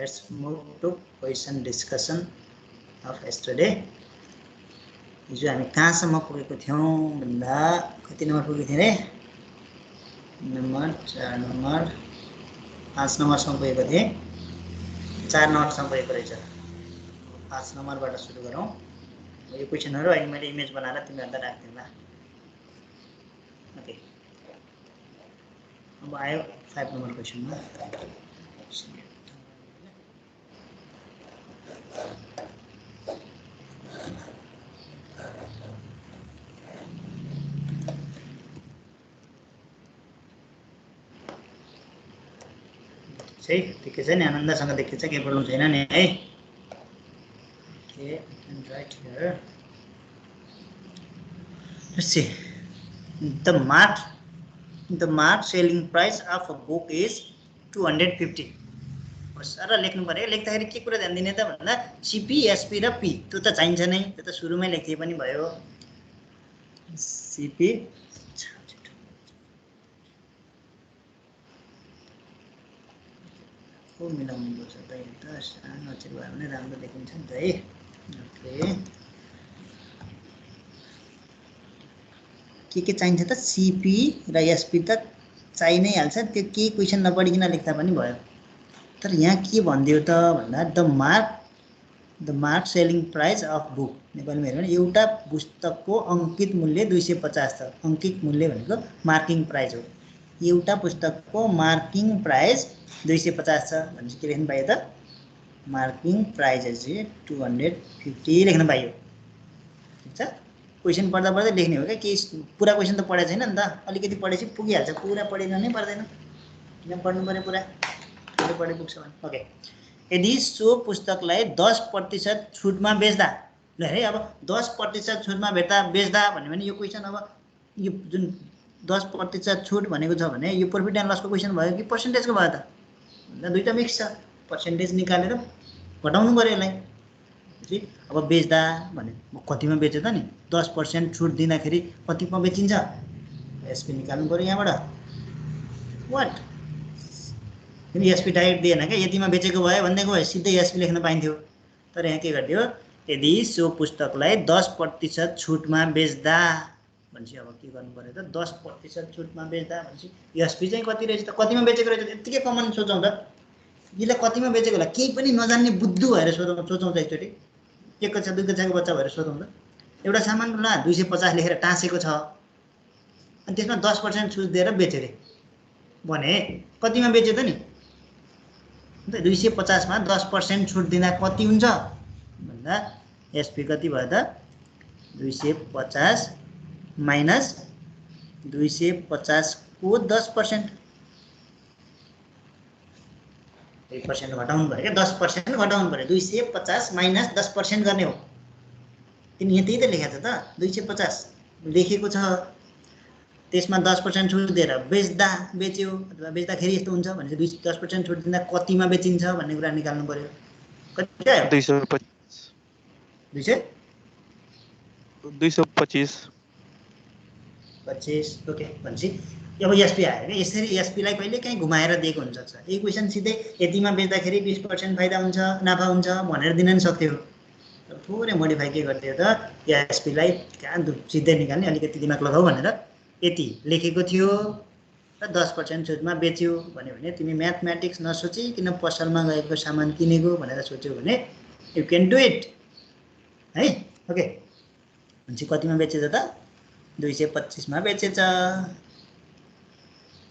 Let's move to question discussion of yesterday. हिजो हामी कहाँसम्म पुगेको थियौं भन्दा कति नम्बर पुगेको थियौं रे? नम्बर 4 नम्बर 5 नम्बरसम्म पुगेको थिए। 4 नम्बरसम्म पुगेको रहेछ। 5 नम्बरबाट सुरु गरौँ। यो क्वेशनहरु अहिले मैले इमेज बनाएर तिमीहरुलाई राख्दिएँ ल। ओके। अब आयो 5 नम्बर क्वेशनमा। सही ठिकै छ नि, आनन्दसँग देखिन्छ, केही प्रब्लम छैन नि है। Okay, and right here. Let's see. The mark selling price of a book is 250. सारा लेख्नु पर्यो। लेख्दाखेरि के कुरा ध्यान दिने त भन्दा सीपी, एसपी र पी त्यो त चाहिन्छ नै, त्यो त सुरुमै लेखे पनि भयो। सीपी को मिलाउनु पर्छ त, यो त सानो अक्षर भयो भने राम्रो देखिन्छ नि त है। ओके, के चाहिन्छ त सीपी र एसपी त चाहि नै हाल्छ, त्यो के क्वेशन नपढिकन लेख्दा पनि भयो। तर यहाँ के भन्दियो त भन्दा the mark selling price of book, नेपालीमा हेर्नु भने एउटा पुस्तकको अंकित मूल्य 250 छ। अंकित मूल्य भनेको मार्किङ प्राइस हो। एउटा पुस्तकको मार्किङ प्राइस 250 छ भनेपछि के लेख्न पाइयो त? मार्किङ प्राइस चाहिँ 250 लेख्न पाइयो। ठीक छ? क्वेशन पढ्दा पढ्दै लेख्ने हो क्या, के पुरा क्वेशन त पढेको छैन नि त, अलिकति पढेपछि पुगिहाल्छ। पुरा पढेन नै पर्दैन, किन पढ्नु पर्यो पुरा, पुरै पढे पुग्छ भने। ओके, यदि सो पुस्तकलाई 10% छुटमा बेच्दा, ल है अब 10% छुटमा बेच्दा भन्यो भने यो क्वेशन, अब यो जुन 10% छुट भनेको छ भने यो प्रॉफिट एन्ड लसको क्वेशन भयो कि पर्सेन्टेजको भयो त? भन्दा दुईटा मिक्स छ, पर्सेन्टेज निकालेर घटाउनु पर्यो यसलाई। अब बेच्दा भने कतिमा बेच्यो त नि? 10% छुट दिँदाखेरि कतिमा बेचिन्छ? एसपी निकाल्नु पर्यो यहाँबाट। वाट, किन एसपी डाइरेक्ट दिएन क्या, यतिमा बेचेको भयो भन्दैको भए सिधै एसपी लेख्न पाइन्थ्यो। तर यहाँ के गरिदियो, यदि सो पुस्तकलाई 10% छुटमा बेच्दा भनेपछि अब के गर्नु पर्यो त? 10% छुटमा बेच्दा भनेपछि एसपी चाहिँ कति रहेछ त? कतिमा बेचेको रहेछ? यतिकै कमन सोचौँ त, यसलाई कतिमा बेचेको होला? केही पनि नजान्ने बुद्धु भएर सोचौँ त एकचोटि। एक कक्षा दुई कक्षाको बच्चा भएर सोधौँ त। एउटा सामानमा 250 लेखेर टाँसेको छ अनि त्यसमा 10% छुट दिएर बेच्यो रे भने कतिमा बेच्यो त नि? 250 मा 10% छुट दिँदा कति हुन्छ भन्दा एसपी कति भयो त? 250 माइनस 250 को 10%, 1% घटाउनु पर्यो क्या, 10% घटाउनु पर्यो। 250 माइनस 10% गर्ने हो। किन यहाँ त्यही त लेखेको छ त, 250 लेखेको छ, त्यसमा 10% छुट दिएर बेच्यो अथवा बेच्दाखेरि यस्तो हुन्छ भने 10% छुट दिँदा कतिमा बेचिन्छ भन्ने कुरा निकाल्नु पर्यो। कति आयो? 225 ओके, भनेपछि अब एसपी आयो क्या। यसरी एसपीलाई कहिले काहीँ घुमाएर दिएको हुन्छ। यही क्वेशन सिधै यतिमा बेच्दाखेरि 20% फाइदा हुन्छ, नाफा हुन्छ भनेर दिन नि सक्थ्यो। थोरै मोडिफाई के गरिदियो त, एसपीलाई कहाँ सिधै निकाल्ने, अलिकति दिमाग लगाऊ भनेर यति लेखेको थियो र 10% छुटमा बेच्यो भन्यो भने तिमी म्याथमेटिक्स नसोची किन पसलमा गएको सामान किनेको भनेर सोच्यौ भने यु क्यान डु इट है। ओके, भनेपछि कतिमा बेचेछ त? 225 मा बेचेछ।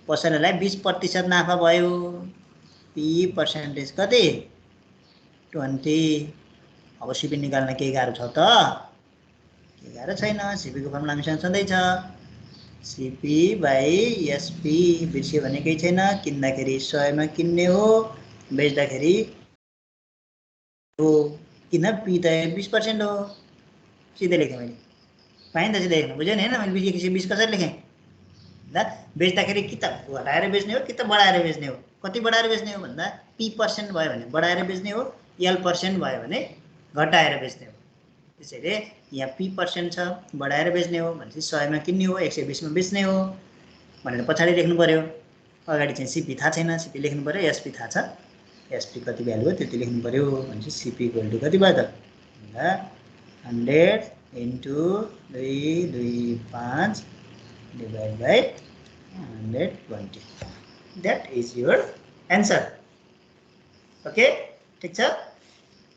पसललाई 20% नाफा भयो। पी पर्सेन्टेज कति? 20। अब सीपी निकाल्न केही गाह्रो छ त? केही गाह्रो छैन। सीपी को फर्मुला हामीसँग छँदैछ, सीपी बाई एसपी। बिर्सियो भने केही छैन, किन्दाखेरि 100 मा किन्ने हो, बेच्दाखेरि हो। किन पी त 20% हो। सिधै लेखेँ मैले, पाएँ त? सिधै लेख्नु बुझ्यो नि? होइन मैले 20 कसरी लेखेँ? बेच्दाखेरि कि त घटाएर बेच्ने हो कि त बढाएर बेच्ने हो। कति बढाएर बेच्ने हो भन्दा p% भयो भने बढाएर बेच्ने हो, l% भयो भने घटाएर बेच्ने हो। त्यसैले यहाँ p% छ, बढाएर बेच्ने हो भनेपछि 100 मा किन्ने हो, 120 मा बेच्ने हो भनेर पछाडि लेख्नु पर्यो। अगाडि चाहिँ सीपी थाहा छैन, सीपी लेख्नु पर्यो, एसपी थाहा छ। एसपी कति भ्यालु हो त्यति लेख्नु पर्यो भनेपछि सिपी इक्वल टु कति भयो त भन्दा 100 into 225 divide by 120 that is your answer okay ठिक छ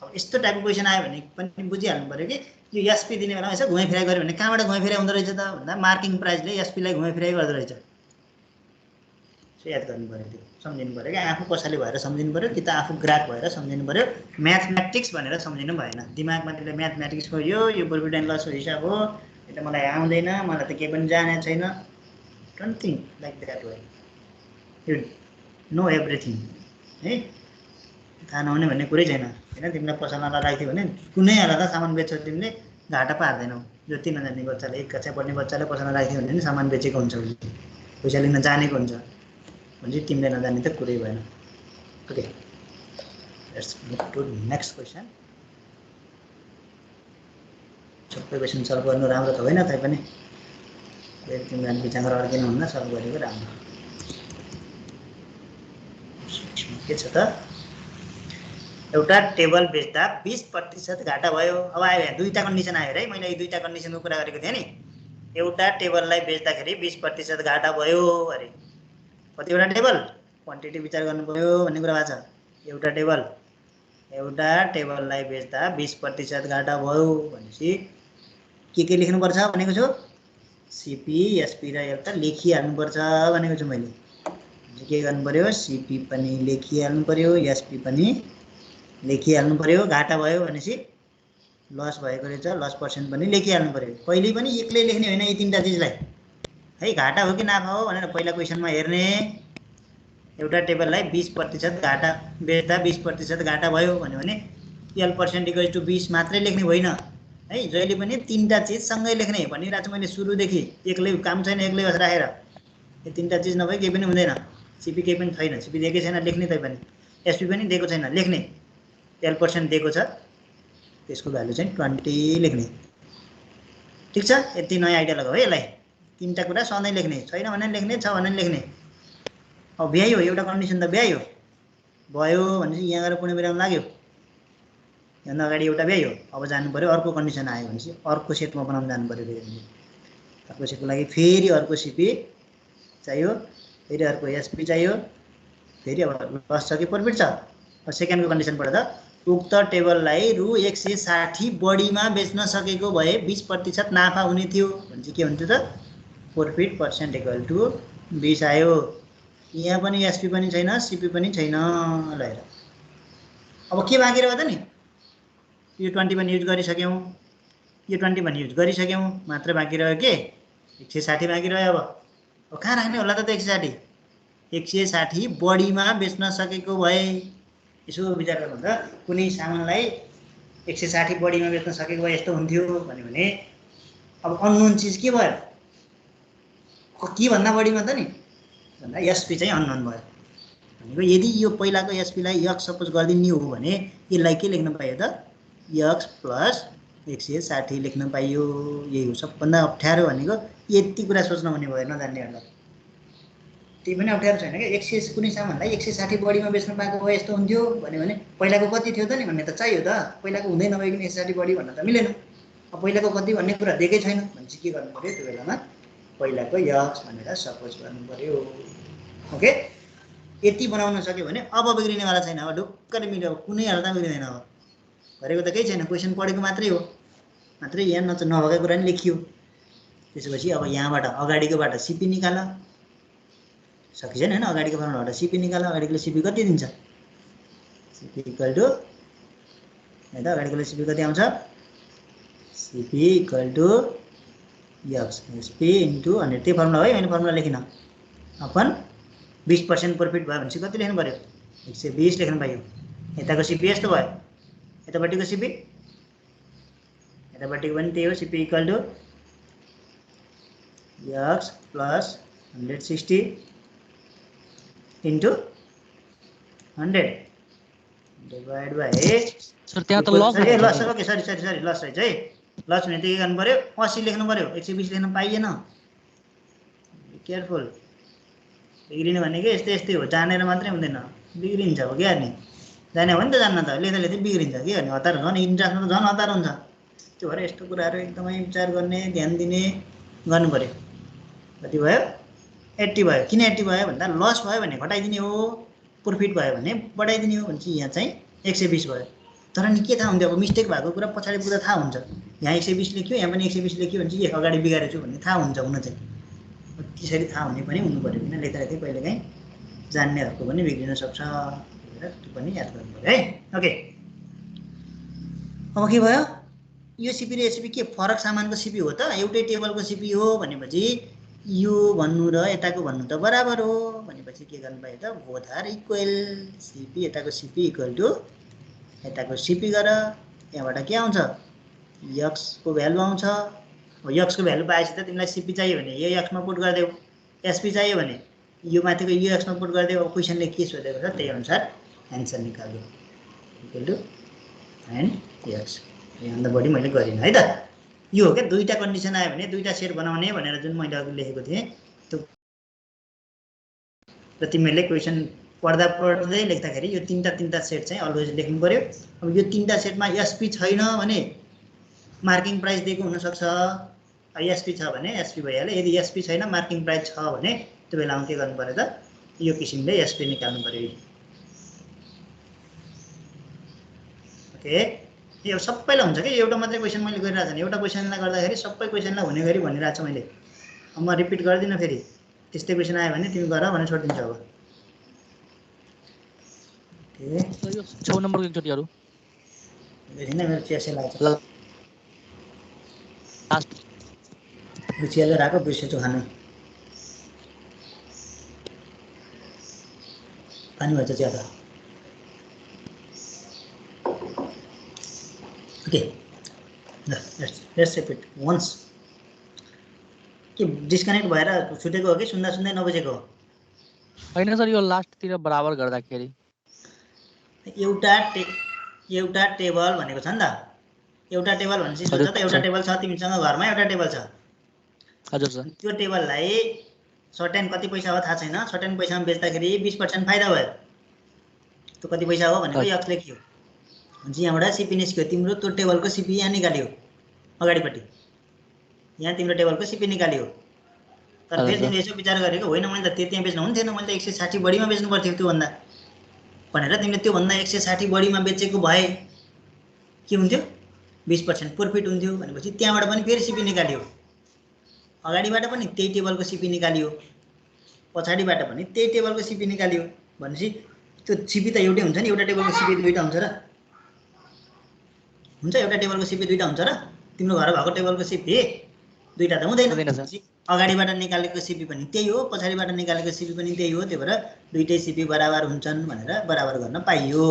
अब यस्तो टाइपको क्वेसन आयो भने पनि बुझिहाल्नु पर्यो कि यो एसपी दिने बेलामा यसो घुमाइफिराइ गर्यो भने कहाँबाट घुमाइफिराइ हुँदो रहेछ त भन्दा मार्किङ प्राइसले एसपीलाई घुमाइफिराइ गर्दो रहेछ सो याद गर्नु पर्यो त्यो सम्झिनु पर्यो कि आफू कसैले भएर सम्झिनु पर्यो कि त आफू ग्राहक भएर सम्झिनु पर्यो म्याथमेटिक्स भनेर सम्झिनु भएन दिमागमा त्यसले म्याथमेटिक्सको यो प्रफिट एन्ड लसको हिसाब हो यो त मलाई आउँदैन मलाई त केही पनि जानेको छैन don't think like that way you know everything है थाहा नहुने भन्ने कुरै छैन होइन तिमीलाई पसलमा राख्थ्यो भने कुनै हालतमा सामान बेच्छौ तिमीले घाटा पार्दैनौ जो 3 नजान्ने बच्चाले 1 कक्षा पढ्ने बच्चाले पसलमा राख्थ्यो भने नि सामान बेचेको हुन्छ पैसा लिन जानेको हुन्छ भने तिमीले नजान्ने त कुरै भएन okay let's move to next question सबै क्वेसन सल्भ गर्नु राम्रो त होइन तैपनि फेरि तिमीलाई बिचार अड्किनु हुन्न सल्भ गरेको राम्रो के छ त एउटा टेबल बेच्दा 20% घाटा भयो अब आयो यहाँ दुईटा कन्डिसन आयो है मैले यो दुईटा कन्डिसनको कुरा गरेको थिएँ नि एउटा टेबललाई बेच्दाखेरि 20% घाटा भयो अरे कतिवटा टेबल क्वान्टिटी विचार गर्नु पर्यो भन्ने कुरा भएको छ एउटा टेबललाई बेच्दा 20% घाटा भयो भनेपछि के लेख्नुपर्छ भनेको छु सिपी एसपी र एउटा लेखिहाल्नुपर्छ भनेको छु मैले के गर्नु पर्यो सिपी पनि लेखिहाल्नु पर्यो एसपी पनि लेखिहाल्नु पर्यो घाटा भयो भनेपछि लस भएको रहेछ लस पर्सेन्ट पनि लेखिहाल्नु पर्यो कहिले पनि एक्लै लेख्ने होइन यी तीनटा चिजलाई है घाटा हो कि नाफा हो भनेर पहिला क्वेसनमा हेर्ने एउटा टेबललाई 20% घाटा बेच्दा 20% घाटा भयो भने L% इक्वल टु 20 मात्रै लेख्ने होइन है जहिले पनि तीनटा चिज सँगै लेख्ने भनिरहेको छु मैले सुरुदेखि एक्लै काम छैन एक्लै बस राखेर यो तीनटा चिज नभए केही पनि हुँदैन सिपी केही पनि छैन सिपी दिएकै छैन लेख्ने तै पनि एसपी पनि दिएको छैन लेख्ने L% दिएको छ त्यसको भ्यालु चाहिँ 20 लेख्ने ठीक छ यति नयाँ आइडिया लगाऊ है यसलाई तीनटा कुरा सधैँ लेख्ने छैन भने लेख्ने छ भने लेख्ने अब भ्यायो एउटा कन्डिसन त भ्यायो भयो भनेपछि यहाँ गएर कुनै बेलामा लाग्यो यहाँ अगाडि एउटा भ्यायो अब जानु पर्यो अर्को कन्डिसन आयो भनेपछि अर्को सेटमा बनाउन जानु पर्यो फेरि अर्को सेटको लागि फेरि अर्को सिपी चाहियो फेरि अर्को एसपी चाहियो फेरि अब लस छ कि प्रफिट छ सेकेन्डको कन्डिसन पढ्दा उक्त टेबललाई रु 160 बढीमा बेच्न सकेको भए 20% नाफा हुने थियो भने चाहिँ के हुन्थ्यो त प्रफिट पर्सेन्ट इक्वल टु 20 आयो यहाँ पनि एसपी पनि छैन सिपी पनि छैन ल हेर अब के बाँकी रह्यो त नि यो 20 पनि युज गरिसक्यौँ यो 20 पनि युज गरिसक्यौँ मात्र बाँकी रह्यो के 160 बाँकी रह्यो अब कहाँ राख्ने होला त 160 बढीमा बेच्न सकेको भए यसो विचार गर्नु त कुनै सामानलाई 160 बढीमा बेच्न सकेको भए यस्तो हुन्थ्यो भने अब अननोन चिज के भयो के भन्दा बढीमा त नि भन्दा एसपी चाहिँ अननोन भयो भनेको यदि यो पहिलाको एसपीलाई यक्स सपोज गरिदिने हो भने यसलाई के लेख्न पाइयो त यक्स प्लस 160 लेख्न पाइयो यही हो सबभन्दा अप्ठ्यारो भनेको यति कुरा सोच्न हुने भयो नजान्नेहरूलाई त्यही पनि अप्ठ्यारो छैन क्या 100 कुनै सामानलाई 160 बढीमा बेच्न पाएको भए यस्तो हुन्थ्यो भने पहिलाको कति थियो त नि भन्ने त चाहियो त पहिलाको हुँदै नभइकन 160 बढी भन्न त मिलेन अब पहिलाको कति भन्ने कुरा दिएकै छैन भनेपछि के गर्नु पर्यो त्यो बेलामा पहिलाको यक्स भनेर सपोज गर्नु पर्यो ओके यति बनाउन सक्यो भने अब बिग्रिनेवाला छैन अब ढुक्कले मिल्यो कुनै हालतमा बिग्रिँदैन अब गरेको त केही छैन क्वेसन पढेको मात्रै हो मात्रै यहाँ नभएको कुरा नि लेखियो त्यसपछि अब यहाँबाट अगाडिकोबाट सिपी निकाल सकिन्छ नि होइन अगाडिको फर्मुलाबाट सिपी निकाल अगाडिकोले सिपी कति दिन्छ सिपी इक्वल टु है त अगाडिकोले सिपी कति आउँछ CP equal to x SP into 100 त्यही फर्मुला है मैले फर्मुला लेखिन अपन 20% प्रफिट भयो भनेपछि कति लेख्नु पर्यो 120 लेख्नु पाइयो यताको सिपी यस्तो भयो यतापट्टिको सिपी यतापट्टिको पनि त्यही हो CP equal to x plus 160 into 100 divide by sir त्यहाँ त loss loss okay sorry loss रहेछ है लस भने त के गर्नु पर्यो 80 लेख्नु पर्यो 120 लेख्न पाइएन केयरफुल बिग्रिनु भनेको यस्तै हो जानेर मात्रै हुँदैन बिग्रिन्छ हो क्या नि जाने हो नि त जान्न त लेख्दा लेख्दै बिग्रिन्छ के भने हतार झन् इन्ट्रान्समा त झन् हतार हुन्छ त्यो भएर यस्तो कुराहरू एकदमै विचार गर्ने ध्यान दिने गर्नु पर्यो कति भयो 80 भयो किन 80 भयो भन्दा लस भयो भने घटाइदिने हो प्रॉफिट भयो भने बढाइदिने हो भनेपछि यहाँ चाहिँ 120 भयो तर नि के थाहा हुन्थ्यो अब मिस्टेक भएको कुरा पछाडि पुग्दा थाहा हुन्छ यहाँ 120 लेख्यो यहाँ पनि 120 लेख्यो भने चाहिँ अगाडि बिगारेछु भन्ने थाहा हुन्छ हुन चाहिँ त्यसरी थाहा हुने पनि हुनु पर्यो किन लेख्दा लेख्दै कहिलेकाहीँ जान्नेहरूको पनि बिग्रिन सक्छ त्यो पनि याद गर्नु पर्यो है ओके अब के भयो यो सिपी र एसिपी के फरक सामानको सिपी हो त एउटै टेबलको सिपी हो भनेपछि यो भन्नु र यताको भन्नु त बराबर हो भनेपछि के गर्नु पायो त बोथ आर इक्वल सिपी यताको सिपी इक्वल टु यताको सिपी गर त्यहाँबाट के आउँछ यक्स को भ्यालु आउँछ यक्स को भ्यालु पाएपछि त तिमीलाई सिपी चाहियो भने यो यक्समा पुट गरिदेऊ एसपी चाहियो भने यो माथिको यो यक्समा पुट गरिदेऊ अब क्वेसनले के सोधेको छ त्यही अनुसार एन्सर निकाल्यो इक्वल टु एन्ड यक्स यहाँ बढी मैले गरिनँ है त यो हो क्या दुईटा कन्डिसन आयो भने दुईटा सेट बनाउने भनेर जुन मैले अघि लेखेको थिएँ त्यो र तिमीहरूले क्वेसन पढ्दा पढ्दै लेख्दाखेरि यो तीनटा सेट चाहिँ अलवेज लेख्नु पर्यो अब यो तीनटा सेटमा एसपी छैन भने मार्किङ प्राइस दिएको हुनसक्छ एसपी छ भने एसपी भइहाल्यो यदि एसपी छैन मार्किङ प्राइस छ भने त्यो बेलामा के गर्नु पर्यो त यो किसिमले एसपी निकाल्नु पर्यो ओके यो सबैलाई हुन्छ कि एउटा मात्रै क्वेसन मैले गरिरहेको छु एउटा क्वेसनलाई गर्दाखेरि सबै क्वेसनलाई हुने गरी भनिरहेको छु मैले अब म रिपिट गर्दिनँ फेरि त्यस्तै क्वेसन आयो भने तिमी गर भनेर छोडिदिन्छु अब ओके यो 6 नम्बरको एकचोटि अरु हैन मेरो चिया लाग्छ लास्ट चियाले राको बिर्सेछु खानु पानी भन्छ चिया त Okay, let's repeat once. के डिस्कनेक्ट भएर छुटेको हो कि सुन्दा सुन्दै नबुझेको हो हैन सर यो लास्ट तिर बराबर गर्दाखेरि एउटा टेबल भनेको छ नि त एउटा टेबल भनेपछि सोच त एउटा टेबल छ तिमीसँग घरमा एउटा टेबल छ हजुर सर त्यो टेबललाई सर्टेन कति पैसा हो थाहा छैन सर्टेन पैसामा बेच्दाखेरि 20% फाइदा भयो त्यो कति पैसा हो भनेको यक्स लेखियो जी यहाँबाट सिपी निस्क्यो तिम्रो त्यो टेबलको सिपी यहाँ निकाल्यो अगाडिपट्टि यहाँ तिम्रो टेबलको सिपी निकाल्यो तर फेरि तिमीले यसो विचार गरेको होइन मैले त त्यहाँ बेच्नु हुन्थेन मैले त 160 बढीमा बेच्नु पर्थ्यो त्योभन्दा भनेर तिमीले त्योभन्दा 160 बढीमा बेचेको भए के हुन्थ्यो 20% प्रॉफिट हुन्थ्यो भनेपछि त्यहाँबाट पनि फेरि सिपी निकाल्यो अगाडिबाट पनि त्यही टेबलको सिपी निकाल्यो पछाडिबाट पनि त्यही टेबलको सिपी निकाल्यो भनेपछि त्यो सिपी त एउटै हुन्छ नि एउटा टेबलको सिपी दुईटा हुन्छ र हुन्छ एउटा टेबलको सिपी दुईटा हुन्छ र तिम्रो घर भएको टेबलको सिपी दुईटा त हुँदैन अगाडिबाट निकालेको सिपी पनि त्यही हो पछाडिबाट निकालेको सिपी पनि त्यही हो त्यही भएर दुईटै सिपी बराबर हुन्छन् भनेर बराबर गर्न पाइयो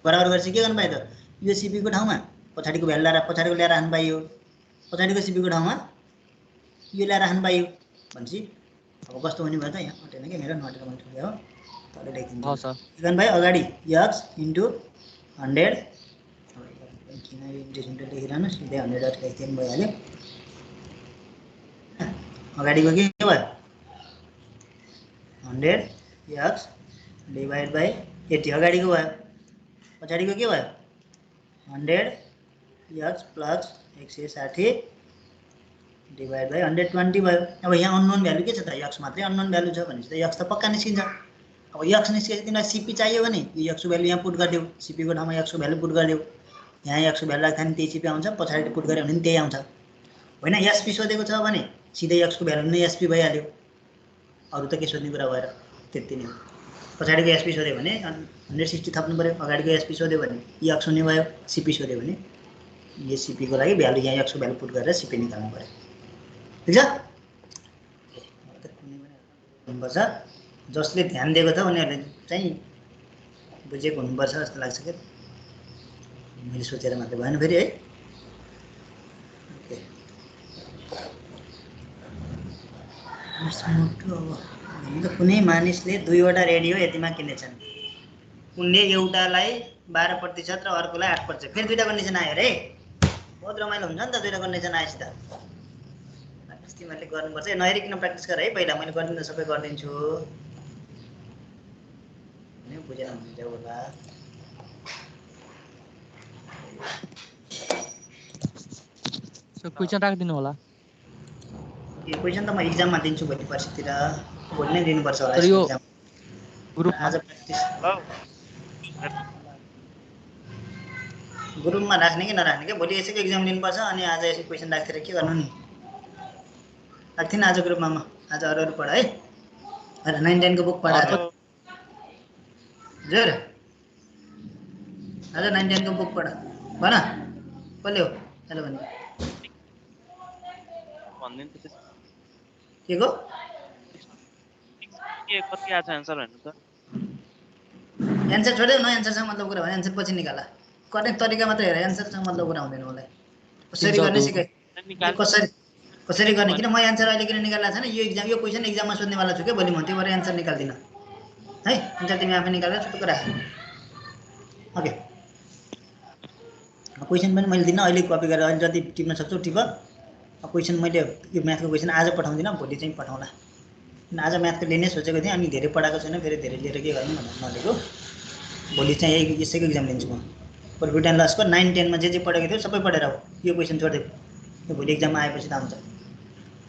बराबर गरेपछि के गर्नु पाइयो त यो सिपीको ठाउँमा पछाडिको भ्यालु ल्याएर पछाडिको ल्याएर राख्नु पाइयो पछाडिको सिपीको ठाउँमा यो ल्याएर राख्नु पाइयो भनेपछि अब कस्तो हुने भयो त यहाँ अटेन के मेरो नटेर मैले ठुले हो तले लेखिदिन्छु हो सर के गर्नु पाइयो अगाडि x * 100 किन यो इन्टिजर लेखिरहनु सिधै 100 लेखिदिनु भइहाल्यो अगाडिको के भयो 100x डिभाइड बाइ 80 अगाडिको भयो पछाडिको के भयो 100x प्लस 160 डिभाइड बाइ 120 भयो अब यहाँ अननोन भ्यालु के छ त x मात्रै अननोन भ्यालु छ भनेपछि त x त पक्का निस्किन्छ अब x निस्केपछि तिमीलाई सिपी चाहियो भने यो x को भ्यालु यहाँ पुट गरिदेऊ सिपी को ठाउँमा x को भ्यालु पुट गरिदेऊ यहाँ x को भ्यालु राख्दा नि त्यही सिपी आउँछ पछाडि पुट गर्यो भने नि त्यही आउँछ होइन एसपी सोधेको छ भने सिधै x को भ्यालु नै एसपी भइहाल्यो अरु त के सोध्ने कुरा भएर त्यति नै हो पछाडिको एसपी सोध्यो भने 160 थप्नु पर्यो अगाडिको एसपी सोध्यो भने x हुने भयो सिपी सोध्यो भने यो सिपी को लागि भ्यालु यहाँ x को भ्यालु पुट गरेर सिपी निकाल्नु पर्यो ठीक छ हुनुपर्छ जसले ध्यान दिएको छ उनीहरूले चाहिँ बुझेको हुनुपर्छ जस्तो लाग्छ के मैले सोचेर मात्रै भएन फेरि है अब कुनै मानिसले दुईवटा रेडियो यतिमा किनेछन् उनले एउटालाई 12% र अर्कोलाई 8% फेरि दुईटा कन्डिसन आयो रे बहुत रमाइलो हुन्छ नि त दुईटा कन्डिसन आएपछि त तिमीहरूले गर्नुपर्छ नहेरिकन प्र्याक्टिस गर है पहिला मैले गर्दिन सबै गरिदिन्छु भने बुझेर हुनुहुन्छ होला। सो क्वेसन राखिदिनु होला। यो क्वेसन त म एक्जाममा दिन्छु भोलि पर्सितिर, भोलि नै दिनुपर्छ होला सर यसको यो एक्जाम। ग्रुपमा आज प्र्याक्टिस ग्रुपमा राख्ने कि नराख्ने क्या, भोलि यसैको एक्जाम लिनुपर्छ अनि आज यसो क्वेसन राखेर के गर्नु नि। राख्थिनँ आज ग्रुपमा म, आज अरू पढ है। 9-10 को बुक पढ आज। हजुर आज 9-10 को बुक पढ भन। कसले हो हेलो भन्ने के को के कति आछ आन्सर भन्नु त? एन्सर छोड्यो न, एन्सरसँग मतलब कुरा भने एन्सर पछि निकाला। गर्ने तरिका मात्रै हेर, एन्सरसँग मतलब कुरा हुँदैन मलाई। कसरी गर्ने सिकाइ, कसरी गर्ने, किन म एन्सर अहिले किन निकाल्ला छैन। यो एक्जाम, यो क्वेसन एक्जाममा सोध्नेवाला छु क्या भोलि, म त्यो भएर एन्सर निकाल्दिनँ है। एन्सर तिमी आफै निकालेर छुटुक्क राख। ओके, क्वेसन पनि मैले दिन्न, अहिले कपी गरेर अहिले जति टिप्न सक्छौ टिप। क्वेसन मैले यो म्याथको क्वेसन आज पठाउँदिनँ, भोलि चाहिँ पठाउँला। आज म्याथको लिने सोचेको थिएँ, अनि धेरै पढाएको छैन, फेरि धेरै लिएर के गर्नु भनेर नलिएको। भोलि चाहिँ यही यसैको एक्जाम लिन्छु म। प्रफिट एन्ड लसको 9-10 मा जे पढेको थियो सबै पढेर हो, यो क्वेसन छोडिदियो। यो भोलि एक्जाममा आएपछि त आउँछ। र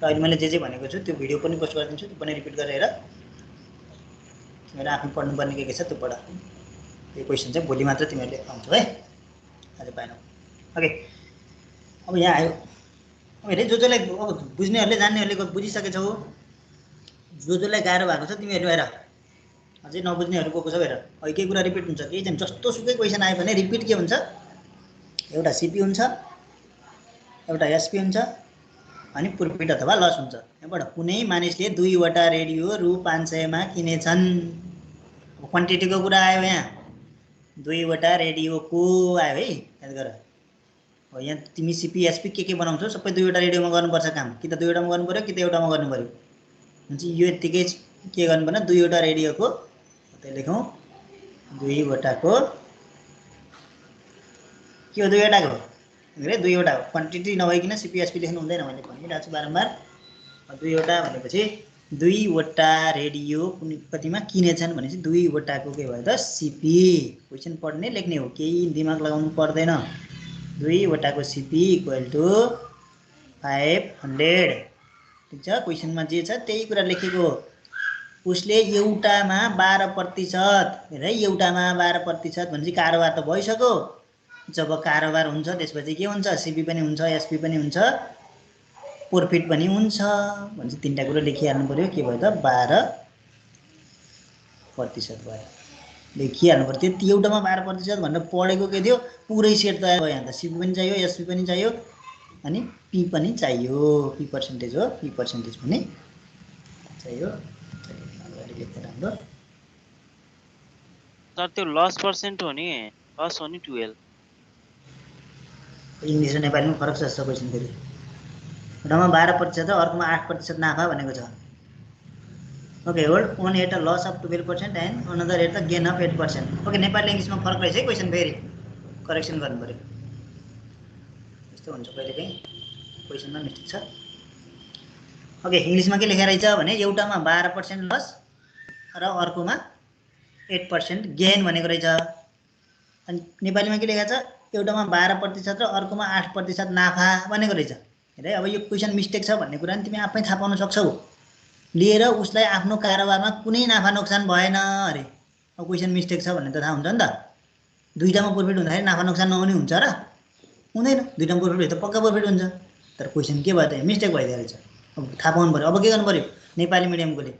अहिले मैले जे भनेको छु त्यो भिडियो पनि पोस्ट गरिदिन्छु, त्यो पनि रिपिट गरेर हेर। तिमीहरू आफै पढ्नुपर्ने के छ त्यो पढ। यो क्वेसन चाहिँ भोलि मात्र तिमीहरूले आउँछ है, आज पाएनौ। ओके, अब यहाँ आयो। अब हेरे जसलाई अब बुझ्नेहरूले जान्नेहरूले बुझिसकेछौ, जसलाई गाह्रो भएको छ तिमीहरू हेर, अझै नबुझ्नेहरू को छ हेर। अहिले केही कुरा रिपिट हुन्छ, केही चाहिँ जस्तो सुकै क्वेसन आयो भने रिपिट के हुन्छ, एउटा सिपी हुन्छ, एउटा एसपी हुन्छ, अनि प्रफिट अथवा लस हुन्छ। यहाँबाट कुनै मानिसले 2वटा रेडियो रु 500 मा किनेछन्। क्वान्टिटीको कुरा आयो यहाँ, 2वटा रेडियोको आयो है, याद गर। यहाँ तिमी सिपी एसपी के बनाउँछौ सबै 2वटा रेडियोमा गर्नुपर्छ काम, कि त 2वटामा गर्नु पर्यो कि त एउटामा गर्नु पर्यो। हुन्छ यो यतिकै के गर्नु पर्ने, 2वटा रेडियोको त्यही लेखौँ, 2वटाको के हो, 2वटाको अरे 2वटा हो, क्वान्टिटी नभइकन सिपिएसपी लेख्नु हुँदैन, मैले भनिरहेको छु बारम्बार। 2वटा भनेपछि 2वटा रेडियो कतिमा किनेछन् भनेपछि 2वटाको के भयो त सिपी। क्वेसन पढ्ने लेख्ने हो, केही दिमाग लगाउनु पर्दैन। 2वटाको सिपी इक्वल टु 500। ठिक छ, क्वेसनमा जे छ त्यही कुरा लेखेको। उसले एउटामा 12% हेर है, एउटामा 12% भनेपछि कारोबार त भइसक्यो। जब कारोबार हुन्छ त्यसपछि के हुन्छ, सिपी पनि हुन्छ, एसपी पनि हुन्छ, प्रफिट पनि हुन्छ। भनेपछि तिनवटा कुरो लेखिहाल्नु पर्यो। के भयो त 12% भयो, लेखिहाल्नु पर्यो। त्यति एउटामा 12% भनेर पढेको के थियो, पुरै सेट तयार भयो। यहाँ त सिपी पनि चाहियो, एसपी पनि चाहियो, अनि पी पनि चाहियो। पी पर्सेन्टेज हो, पी पर्सेन्टेज पनि चाहियो। राम्रो सर त्यो लस पर्सेन्ट हो नि, लस हो नि 12। इङ्ग्लिस र नेपालीमा फरक छ जस्तो क्वेसन। फेरि एउटामा 12% र अर्कोमा 8% नाफा भनेको छ। Okay, hold one at a loss of 12% and another at the gain of 8%. Okay, Nepali इङ्ग्लिसमा फरक रहेछ है क्वेसन, फेरि करेक्सन गर्नु पऱ्यो। यस्तो हुन्छ कहिलेकाहीँ क्वेसनमा मिस्टेक छ। ओके, इङ्ग्लिसमा के लेखेको रहेछ भने एउटामा 12% लस र अर्कोमा 8% गेन भनेको रहेछ। अनि नेपालीमा के लेखेको छ, एउटामा 12% र अर्कोमा 8% नाफा भनेको रहेछ। हेर अब यो क्वेसन मिस्टेक छ भन्ने कुरा नि तिमी आफै थाहा पाउन सक्छौ। लिएर उसलाई आफ्नो कारोबारमा कुनै नाफा नोक्सान भएन अरे, अब क्वेसन मिस्टेक छ भन्ने त थाहा हुन्छ नि त। दुईटामा प्रफिट हुँदाखेरि नाफा नोक्सान नहुने हुन्छ र हुँदैन, दुईटामा प्रफिट भयो त पक्का प्रफिट हुन्छ। तर क्वेसन के भयो त, मिस्टेक भइदिएको रहेछ। अब थाहा पाउनु पऱ्यो। अब के गर्नु पऱ्यो, नेपाली मिडियमकोले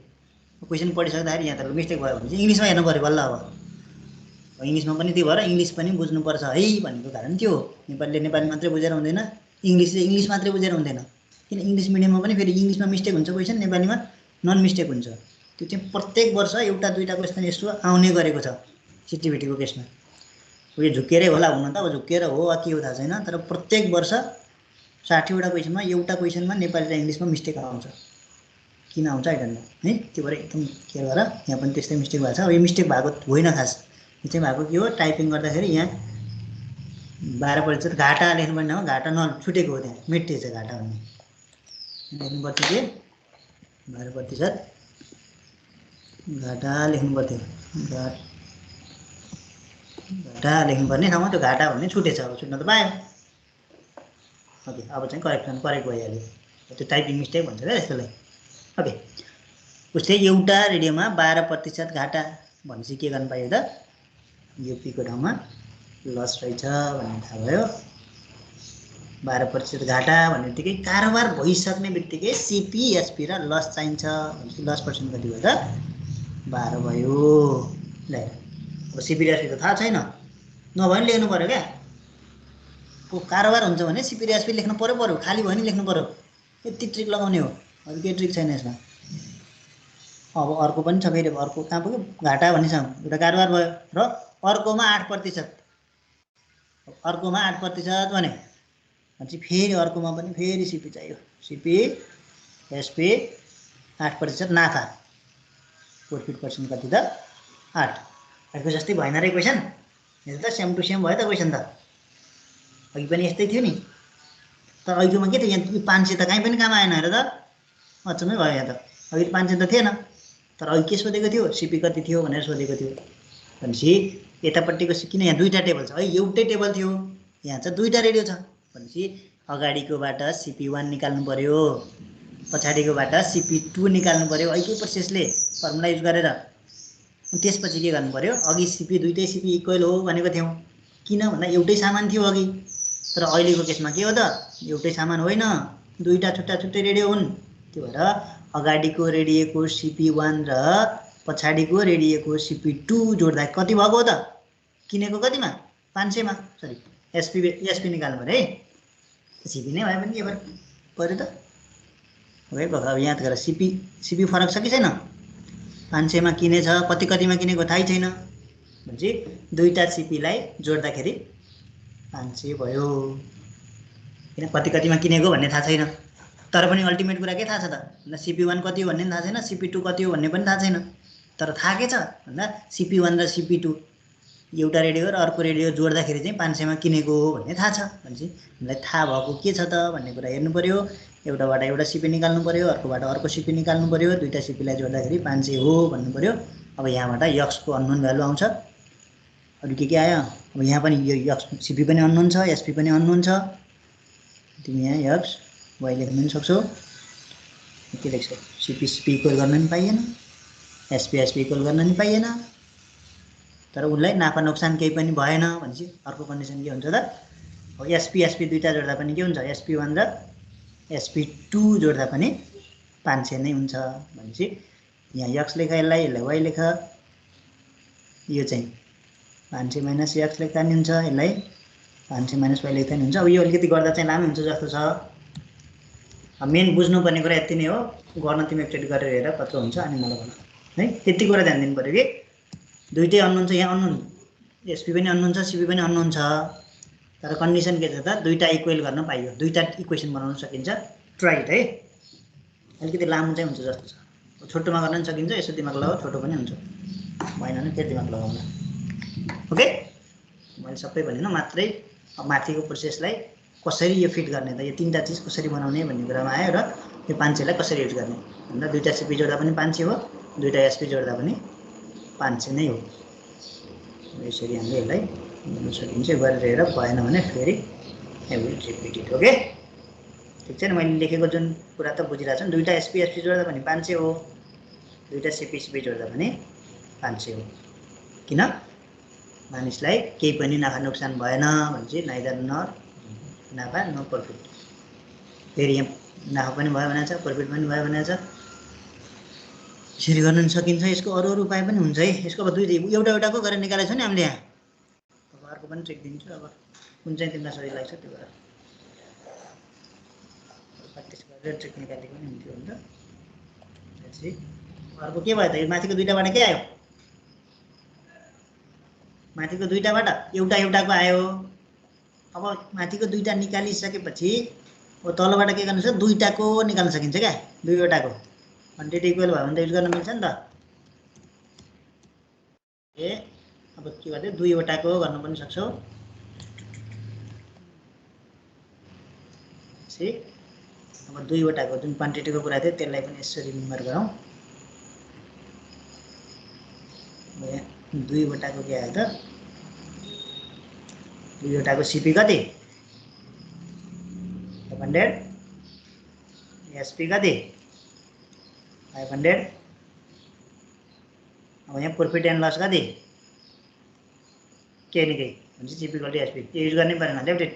क्वेसन पढिसक्दाखेरि यहाँ त मिस्टेक भयो भने चाहिँ इङ्ग्लिसमा हेर्नु पऱ्यो बल्ल। अब इङ्ग्लिसमा पनि त्यो भएर इङ्ग्लिस पनि बुझ्नुपर्छ है भनेको कारण त्यो हो। नेपालीले नेपाली मात्रै बुझेर हुँदैन, इङ्ग्लिसले इङ्ग्लिस मात्रै बुझेर हुँदैन। किन इङ्ग्लिस मिडियममा पनि फेरि इङ्ग्लिसमा मिस्टेक हुन्छ क्वेसन, नेपालीमा नन मिस्टेक हुन्छ। त्यो चाहिँ प्रत्येक वर्ष एउटा दुईवटा क्वेसन यस्तो आउने गरेको छ सिटिभिटीको केसमा। उयो झुक्केरै होला हुन त, अब झुक्केर हो वा के हो थाहा छैन, तर प्रत्येक वर्ष 60वटा क्वेसनमा एउटा क्वेसनमा नेपाली र इङ्ग्लिसमा मिस्टेक आउँछ। किन आउँछ आई डोन्ट नो है, त्यो भएर एकदम केयर गर। यहाँ पनि त्यस्तै मिस्टेक भएको छ। अब यो मिस्टेक भएको होइन, खास यो चाहिँ भएको के हो, टाइपिङ गर्दाखेरि यहाँ 12% घाटा लेख्नुपर्ने हो, घाटा नछुटेको हो, त्यहाँ मेटिएछ घाटा भन्ने लेख्नुपर्छ के 12% घाटा लेख्नु पर्थ्यो। घाटा लेख्नुपर्ने ठाउँमा त्यो घाटा भन्ने छुटेछ अब छुट्न त पायो ओके अब चाहिँ करेक्ट भइहाल्यो त्यो टाइपिङ मिस्टेक भन्छ क्या यस्तोलाई ओके उस्तै एउटा रेडियोमा 12% घाटा भनेपछि के गर्नु पायो त यो पीको ठाउँमा लस रहेछ भन्ने थाहा भयो 12% घाटा भन्ने बित्तिकै कारोबार भइसक्ने बित्तिकै सिपी एसपी र लस चाहिन्छ भनेपछि लस पर्सेन्ट कति भयो त 12 भयो ल अब सिपी र एसपी त थाहा छैन नभए नि लेख्नु पर्यो क्या कारोबार हुन्छ भने सिपी र एसपी लेख्नु पर्यो खाली भयो नि लेख्नु पर्यो यति ट्रिक लगाउने हो अरू केही ट्रिक छैन यसमा अब अर्को पनि छ फेरि अर्को कहाँ पुग्यो घाटा भनिसक्यो एउटा कारोबार भयो र अर्कोमा 8% अर्कोमा 8% भने पछि फेरि अर्कोमा पनि फेरि सिपी चाहियो सिपी एसपी 8% नाफा प्रॉफिट पर्सेन्ट कति त 8 अर्को जस्तै भएन रे क्वेसन यो त सेम टु सेम भयो त क्वेसन त अघि पनि यस्तै थियो नि तर अघिमा के थियो यहाँ 500 त कहीँ पनि काम आएन हेर त अचम्मै भयो यहाँ त अघि 500 त थिएन तर अघि के सोधेको थियो सिपी कति थियो भनेर सोधेको थियो भनेपछि यतापट्टिको किन यहाँ दुईटा टेबल छ है एउटै टेबल थियो यहाँ चाहिँ दुईटा रेडियो छ भनेपछि अगाडिकोबाट CP1 निकाल्नु पर्यो पछाडिकोबाट CP2 निकाल्नु पर्यो अहिलेकै प्रोसेसले फर्मुला युज गरेर त्यसपछि के गर्नु पर्यो अघि CP दुईटै CP इक्वल हो भनेको थियौं किन भन्दा एउटै सामान थियो अघि तर अहिलेको केसमा के हो त एउटै सामान होइन दुईटा छुट्टा छुट्टै रेडियो हुन् त्यो भएर अगाडिको रेडियोको CP1 र पछाडिको रेडियोको CP2 जोड्दा कति भएको हो त किनेको कतिमा 500 मा सरी एसपी निकाल्नु पर्यो है CP नै भए पनि के पर्यो त ओके अब याद गर CP फरक छ कि छैन 500 मा किनेछ कतिमा किनेको थाहै छैन भनेपछि दुईटा CP लाई जोड्दाखेरि 500 भयो किन कतिमा किनेको भन्ने थाहा छैन तर पनि अल्टिमेट कुरा के थाहा छ त भन्दा CP1 कति हो भन्ने थाहा छैन CP2 कति हो भन्ने पनि थाहा छैन तर थाहा के छ भन्दा CP1 र CP2 एउटा रेडियो र अर्को रेडियो जोड्दाखेरि चाहिँ 500 मा किनेको हो भन्ने थाहा छ भनेपछि हामीलाई थाहा भएको के छ त भन्ने कुरा हेर्नु पर्यो एउटाबाट एउटा CP निकाल्नु पर्यो अर्कोबाट अर्को CP निकाल्नु पर्यो दुईटा CP लाई जोड्दाखेरि 500 हो भन्नु पर्यो अब यहाँबाट x को अननोन भ्यालु आउँछ अरु के आयो अब यहाँ पनि यो x CP पनि अननोन छ SP पनि अननोन छ तिमी यहाँ x y लेख्न पनि सक्छौ के लेख्छौ CP इक्वल गर्न पनि पाइएन SP इक्वल गर्न पनि पाइएन तर उनलाई नाफा नोक्सान केही पनि भएन भनेपछि अर्को कन्डिसन के हुन्छ त अब SP दुईटा जोड्दा पनि के हुन्छ SP1 र SP2 जोड्दा पनि 500 नै हुन्छ भनेपछि यहाँ x लेख यसलाई y लेख यो चाहिँ 500 माइनस x लेख्दा नि हुन्छ यसलाई 500 माइनस y लेख्दा नि हुन्छ अब यो अलिकति गर्दा चाहिँ लामै हुन्छ जस्तो छ अब मेन बुझ्नुपर्ने कुरा यति नै हो गर्न तिमी एकचोटि गरेर हेर कस्तो हुन्छ अनि मलाई भन है त्यति कुरा ध्यान दिनु पर्यो कि दुईटै अननोन छ यहाँ अननोन SP पनि अननोन छ CP पनि अननोन छ तर कन्डिसन के छ त दुईटा इक्वल गर्न पाइयो दुईटा इक्वेसन बनाउन सकिन्छ ट्राई इट है अलिकति लामो चाहिँ हुन्छ जस्तो छ छोटोमा गर्न पनि सकिन्छ यसो दिमाग लगाऊ छोटो पनि हुन्छ भएन भने त्यो दिमाग लगाउन ओके मैले सबै भनेन मात्रै अब माथिको प्रोसेसलाई कसरी यो फिट गर्ने त यो तीनटा चीज कसरी बनाउने भन्ने कुरामा आयो र यो 500 लाई कसरी युज गर्ने भन्दा दुईटा CP जोड्दा पनि 500 हो दुईटा SP जोड्दा पनि 500 नै हो यसरी हामीले यसलाई गर्न सकिन्छ गरेर हेर भएन भने फेरि I will repeat it okay ठीक छ नि मैले लेखेको जुन कुरा त बुझिरहेछ नि दुईटा SP जोड्दा पनि 500 हो दुईटा CP जोड्दा पनि 500 हो किन मानिसलाई केही पनि नाफा नोक्सान भएन भनेपछि नाइदर नर नाफा नो प्रॉफिट फेरि यहाँ नाफा पनि भयो भनेछ प्रॉफिट पनि भयो भनेछ यसरी गर्न सकिन्छ यसको अरु उपाय पनि हुन्छ है यसको अब दुई एउटाको गरेर निकालेछ नि हामीले यहाँ अब अर्को पनि ट्रिक दिन्छु अब कुन चाहिँ तिमीलाई सही लाग्छ त्यो गरेर प्र्याक्टिस गरेर ट्रिक निकालेको पनि हुन्थ्यो नि त त्यसै अर्को के भयो त यो माथिको दुईटाबाट के आयो माथिको दुईटाबाट एउटाको आयो अब माथिको दुईटा निकालिसकेपछि अब तलबाट के गर्नु छ दुईटाको निकाल्न सकिन्छ क्या दुईवटाको क्वान्टिटी इक्वल भयो भने त युज गर्न मिल्छ नि त अब के गर्दै दुईवटाको गर्न पनि सक्छौ अब दुईवटाको जुन क्वान्टिटीको कुरा थियो त्यसलाई पनि यसरी नम्बर गरौँ दुईवटाको के आयो त दुईवटाको सिपी कति 500 एसपी कति 500 अब यहाँ प्रॉफिट एन्ड लस कति केही न केही भनेपछि सिपी इक्वल टु एसपी यो युज गर्नै परेन लेफ्ट इट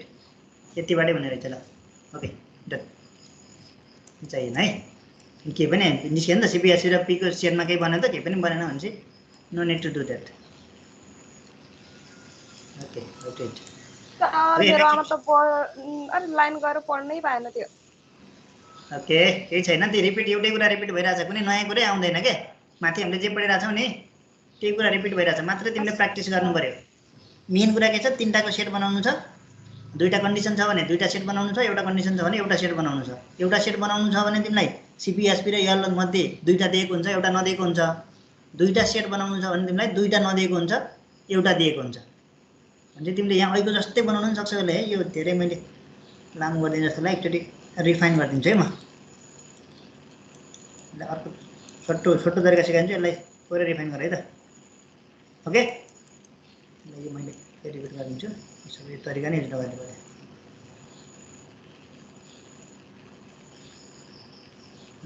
यतिबाटै हुने रहेछ ल ओके डन चाहिएन है केही पनि निस्क्यो नि त सिपी एसपी र पीको सेटमा केही बनेन त केही पनि बनेन भनेपछि no need to do that okay left it मेरो आमा त अरे लाइन गएर पढ्नै पाएन त्यो ओके केही छैन त्यो रिपिट एउटै कुरा रिपिट भइरहेछ कुनै नयाँ कुरै आउँदैन के माथि हामीले जे पढिरहेछौँ नि त्यही कुरा रिपिट भइरहेछ मात्र तिमीले प्र्याक्टिस गर्नु पर्यो मेन कुरा के छ तीनटाको सेट बनाउनु छ दुईटा कन्डिसन छ भने दुईटा सेट बनाउनु छ एउटा कन्डिसन छ भने एउटा सेट बनाउनु छ एउटा सेट बनाउनु छ भने तिमीलाई सिपी एसपी र यल मध्ये दुईटा दिएको हुन्छ एउटा नदिएको हुन्छ दुईटा सेट बनाउनु छ भने तिमीलाई दुईटा नदिएको हुन्छ एउटा दिएको हुन्छ भने तिमीले यहाँ अहिलेको जस्तै बनाउन पनि सक्छौ होला है यो धेरै मैले लामो गर्दिन जस्तो लाग्यो एकचोटि रिफाइन गरिदिन्छु है म अर्को छोटो तरिका सिकाइदिन्छु यसलाई पुरै रिफाइन गरेँ है त ओके यो मैले फेरि रिपिट गरिदिन्छु सबै तरिका नै युज गर्नु पर्यो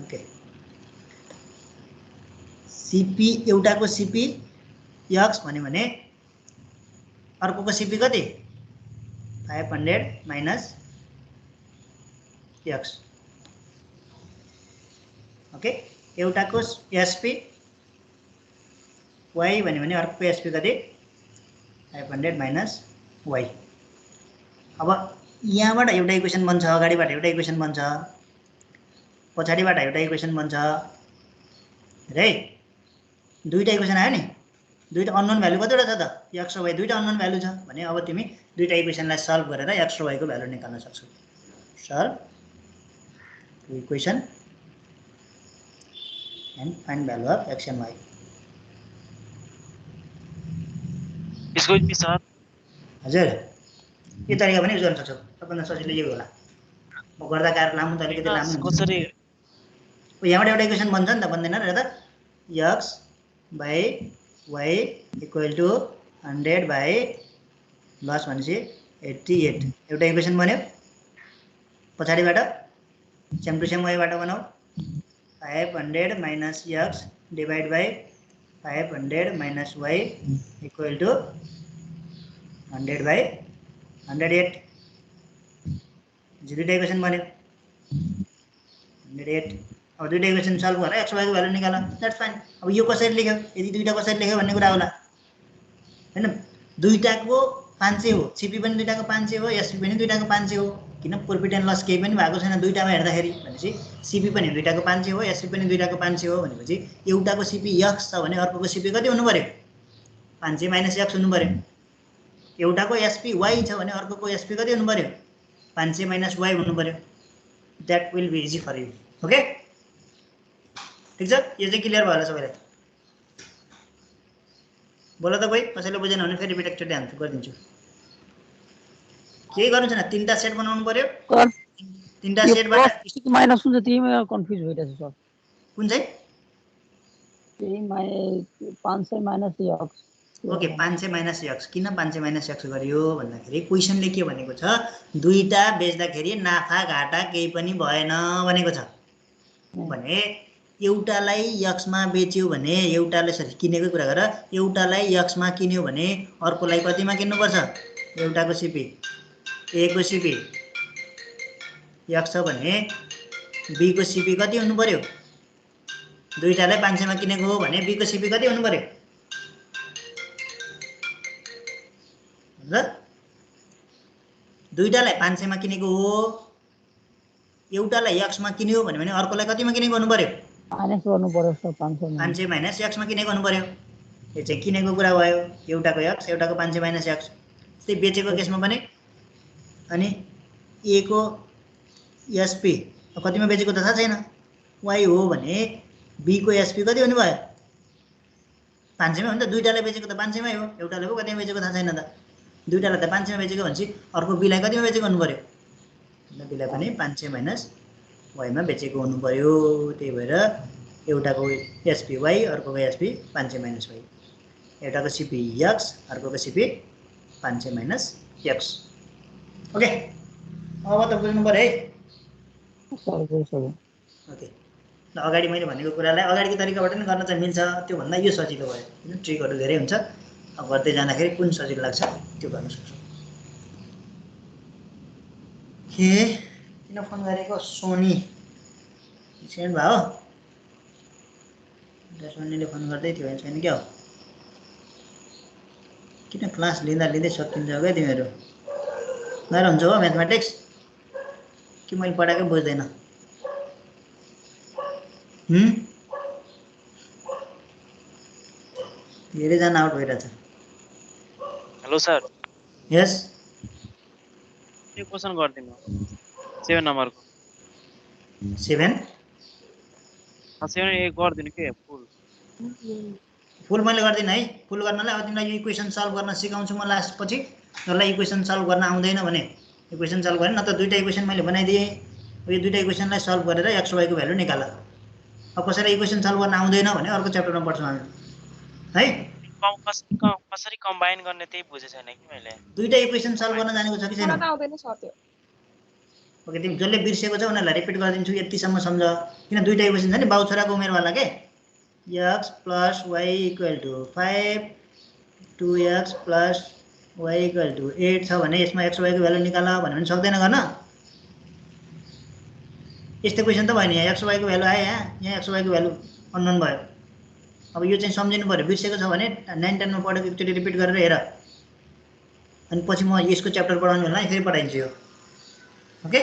ओके सिपी एउटाको सिपी एक्स भन्यो भने अर्कोको सिपी कति 500 माइनस एक्स ओके एउटाको एसपी वाई भन्यो भने अर्कोको एसपी कति 500 माइनस वाई अब यहाँबाट एउटा इक्वेसन बन्छ अगाडिबाट एउटा इक्वेसन बन्छ पछाडिबाट एउटा इक्वेसन बन्छ है दुईटा इक्वेसन आयो नि दुईटा अननोन भ्यालु कतिवटा छ त एक्स र वाई दुईटा अननोन भ्यालु छ भने अब तिमी दुईटा इक्वेसनलाई सल्भ गरेर एक्स र वाईको भ्यालु निकाल्न सक्छौ solve equation and find value of x and y Excuse me, sir. हजुर यो तरिका पनि युज गर्न सक्छौ सबभन्दा सजिलो यो होला म गर्दा कार्य लामो त अलिकति लामो हुन्छ कसरी यहाँबाट एउटा इक्वेसन बन्छ नि त बन्दैन र त x by y equal to 100 by plus भनेपछि 88 एउटा इक्वेसन बन्यो पछाडिबाट सेम टु सेम वाईबाट बनाऊ 500 minus x divide by 500 minus y equal to 100 by 108 दुईटा इक्वेसन बन्यो 108 अब दुईटा इक्वेसन सल्भ गरेर एक्स वाईको भ्यालु निकाल द्याट्स फाइन अब यो कसरी लेख्यो यदि दुईटा कसरी लेख्यो भन्ने कुरा होला हैन दुईटाको 500 हो सिपी पनि दुईटाको 500 हो एसपी पनि दुईटाको 500 हो किन प्रॉफिट एन्ड लस केही पनि भएको छैन दुईटामा हेर्दाखेरि भनेपछि सिपी पनि दुईटाको 500 हो एसपी पनि दुईटाको 500 हो भनेपछि एउटाको सिपी एक्स छ भने अर्कोको सिपी कति हुनु पर्यो 500 माइनस एक्स हुनु पर्यो एउटाको एसपी वाई छ भने अर्कोको एसपी कति हुनु पर्यो 500 माइनस वाई हुनु पर्यो that will be easy for you okay ठीक छ यो चाहिँ क्लियर भयो होला सबैलाई बोला त कोही कसैले बुझेन भने फेरि रिपिट एकचोटि हामी गरिदिन्छु के गर्नु छैन तीनटा सेट बनाउनु पर्यो तीनटा सेटबाट माइनस हुन्छ त्यहीमा कन्फ्युज भइरहेछ सर कुन चाहिँ त्यही 500 minus x okay 500 minus x किन 500 माइनस एक्स गरियो भन्दाखेरि क्वेसनले के भनेको छ दुईटा बेच्दाखेरि नाफा घाटा केही पनि भएन भनेको छ भने एउटालाई एक्समा बेच्यो भने एउटाले सरी किनेको कुरा गर एउटालाई एक्समा किन्यो भने अर्कोलाई कतिमा किन्नुपर्छ एउटाको सिपी ए को सिपी एक्स छ भने बी को सिपी कति हुनु पर्यो दुईटालाई 500 मा किनेको हो भने बी को सिपी कति हुनु पर्यो ल दुईटालाई 500 मा किनेको हो एउटालाई एक्स मा किन्यो भने अर्कोलाई कतिमा किनेको हुनु पर्यो माइनस गर्नु पर्यो सर 500 माइनस एक्स मा किनेको हुनु पर्यो यो चाहिँ किनेको कुरा भयो एउटाको एक्स एउटाको 500 माइनस एक्स त्यही बेचेको केसमा पनि अनि ए को एसपी कतिमा बेचेको त थाहा छैन वाई हो भने बी को एसपी कति हुनु भयो 500 मा हो नि त दुईटालाई बेचेको त 500 मै हो एउटाले पो कतिमा बेचेको थाहा छैन त दुईटालाई त 500 मा बेचेको भनेपछि अर्को बीलाई कतिमा बेचेको हुनु पर्यो बीलाई पनि 500 माइनस वाईमा बेचेको हुनु पर्यो त्यही भएर एउटाको एसपी वाई अर्कोको एसपी 500 माइनस वाई एउटाको सिपी एक्स अर्कोको सिपी 500 माइनस x ओके अब त बुझ्नु पर्यो है सर बुझ्छु ओके ल अगाडि मैले भनेको कुरालाई अगाडिको तरिकाबाट नि गर्न चाहिँ मिल्छ त्यो भन्दा यो सजिलो भयो किन ट्रिकहरू धेरै हुन्छ अब गर्दै जाँदाखेरि कुन सजिलो लाग्छ त्यो गर्न सक्छौँ के किन फोन गरेको सोनी सेन्ड भयो सोनीले फोन गर्दै थियो छैन क्या हो किन क्लास लिँदा लिँदै सकिन्छ क्या तिमीहरू गाह्रो हुन्छ हो म्याथमेटिक्स कि मैले पढाएकै बुझ्दैन धेरैजना आउट भइरहेछ हेलो सर यस यो क्वेसन गरिदिनु 7 नम्बरको 7 7 एक गरिदिनु के फुल मैले गर्दिनँ है फुल गर्नलाई अब तिमीलाई यो इक्वेसन सल्भ गर्न सिकाउँछु म लास्ट पछि जसलाई इक्वेसन सल्भ गर्न आउँदैन भने इक्वेसन सल्भ गरेँ न त दुईटा इक्वेसन मैले बनाइदिएँ यो दुईटा इक्वेसनलाई सल्भ गरेर एक्स वाईको भ्यालु निकाल अब कसैलाई इक्वेसन सल्भ गर्न आउँदैन भने अर्को च्याप्टरमा पढ्छौँ हामी है कसरी कम्बाइन गर्ने त्यही बुझे छैन कि मैले दुईटा इक्वेसन सल्भ गर्न जानेको छ कि छैन मलाई त आउँदैन सर त्यो ओके तिमी जसले बिर्सेको छ उनीहरूलाई रिपिट गरिदिन्छु यतिसम्म सम्झ किन दुईटा इक्वेसन छ नि बाउ छोराको उमेरवाला के x plus y equal to 5 2x plus y equal to 8 छ भने यसमा x y को भ्यालु निकाल भन्यो भने सक्दैन गर्न यस्तो क्वेसन त भयो नि यहाँ x y को भ्यालु आयो यहाँ x y को भ्यालु अननोन भयो अब यो चाहिँ सम्झिनु पर्यो बिर्सेको छ भने 9 10 मा पढेको एकचोटि रिपिट गरेर हेर अनि पछि म यसको च्याप्टर पढाउने होला फेरि पढाइदिन्छु यो ओके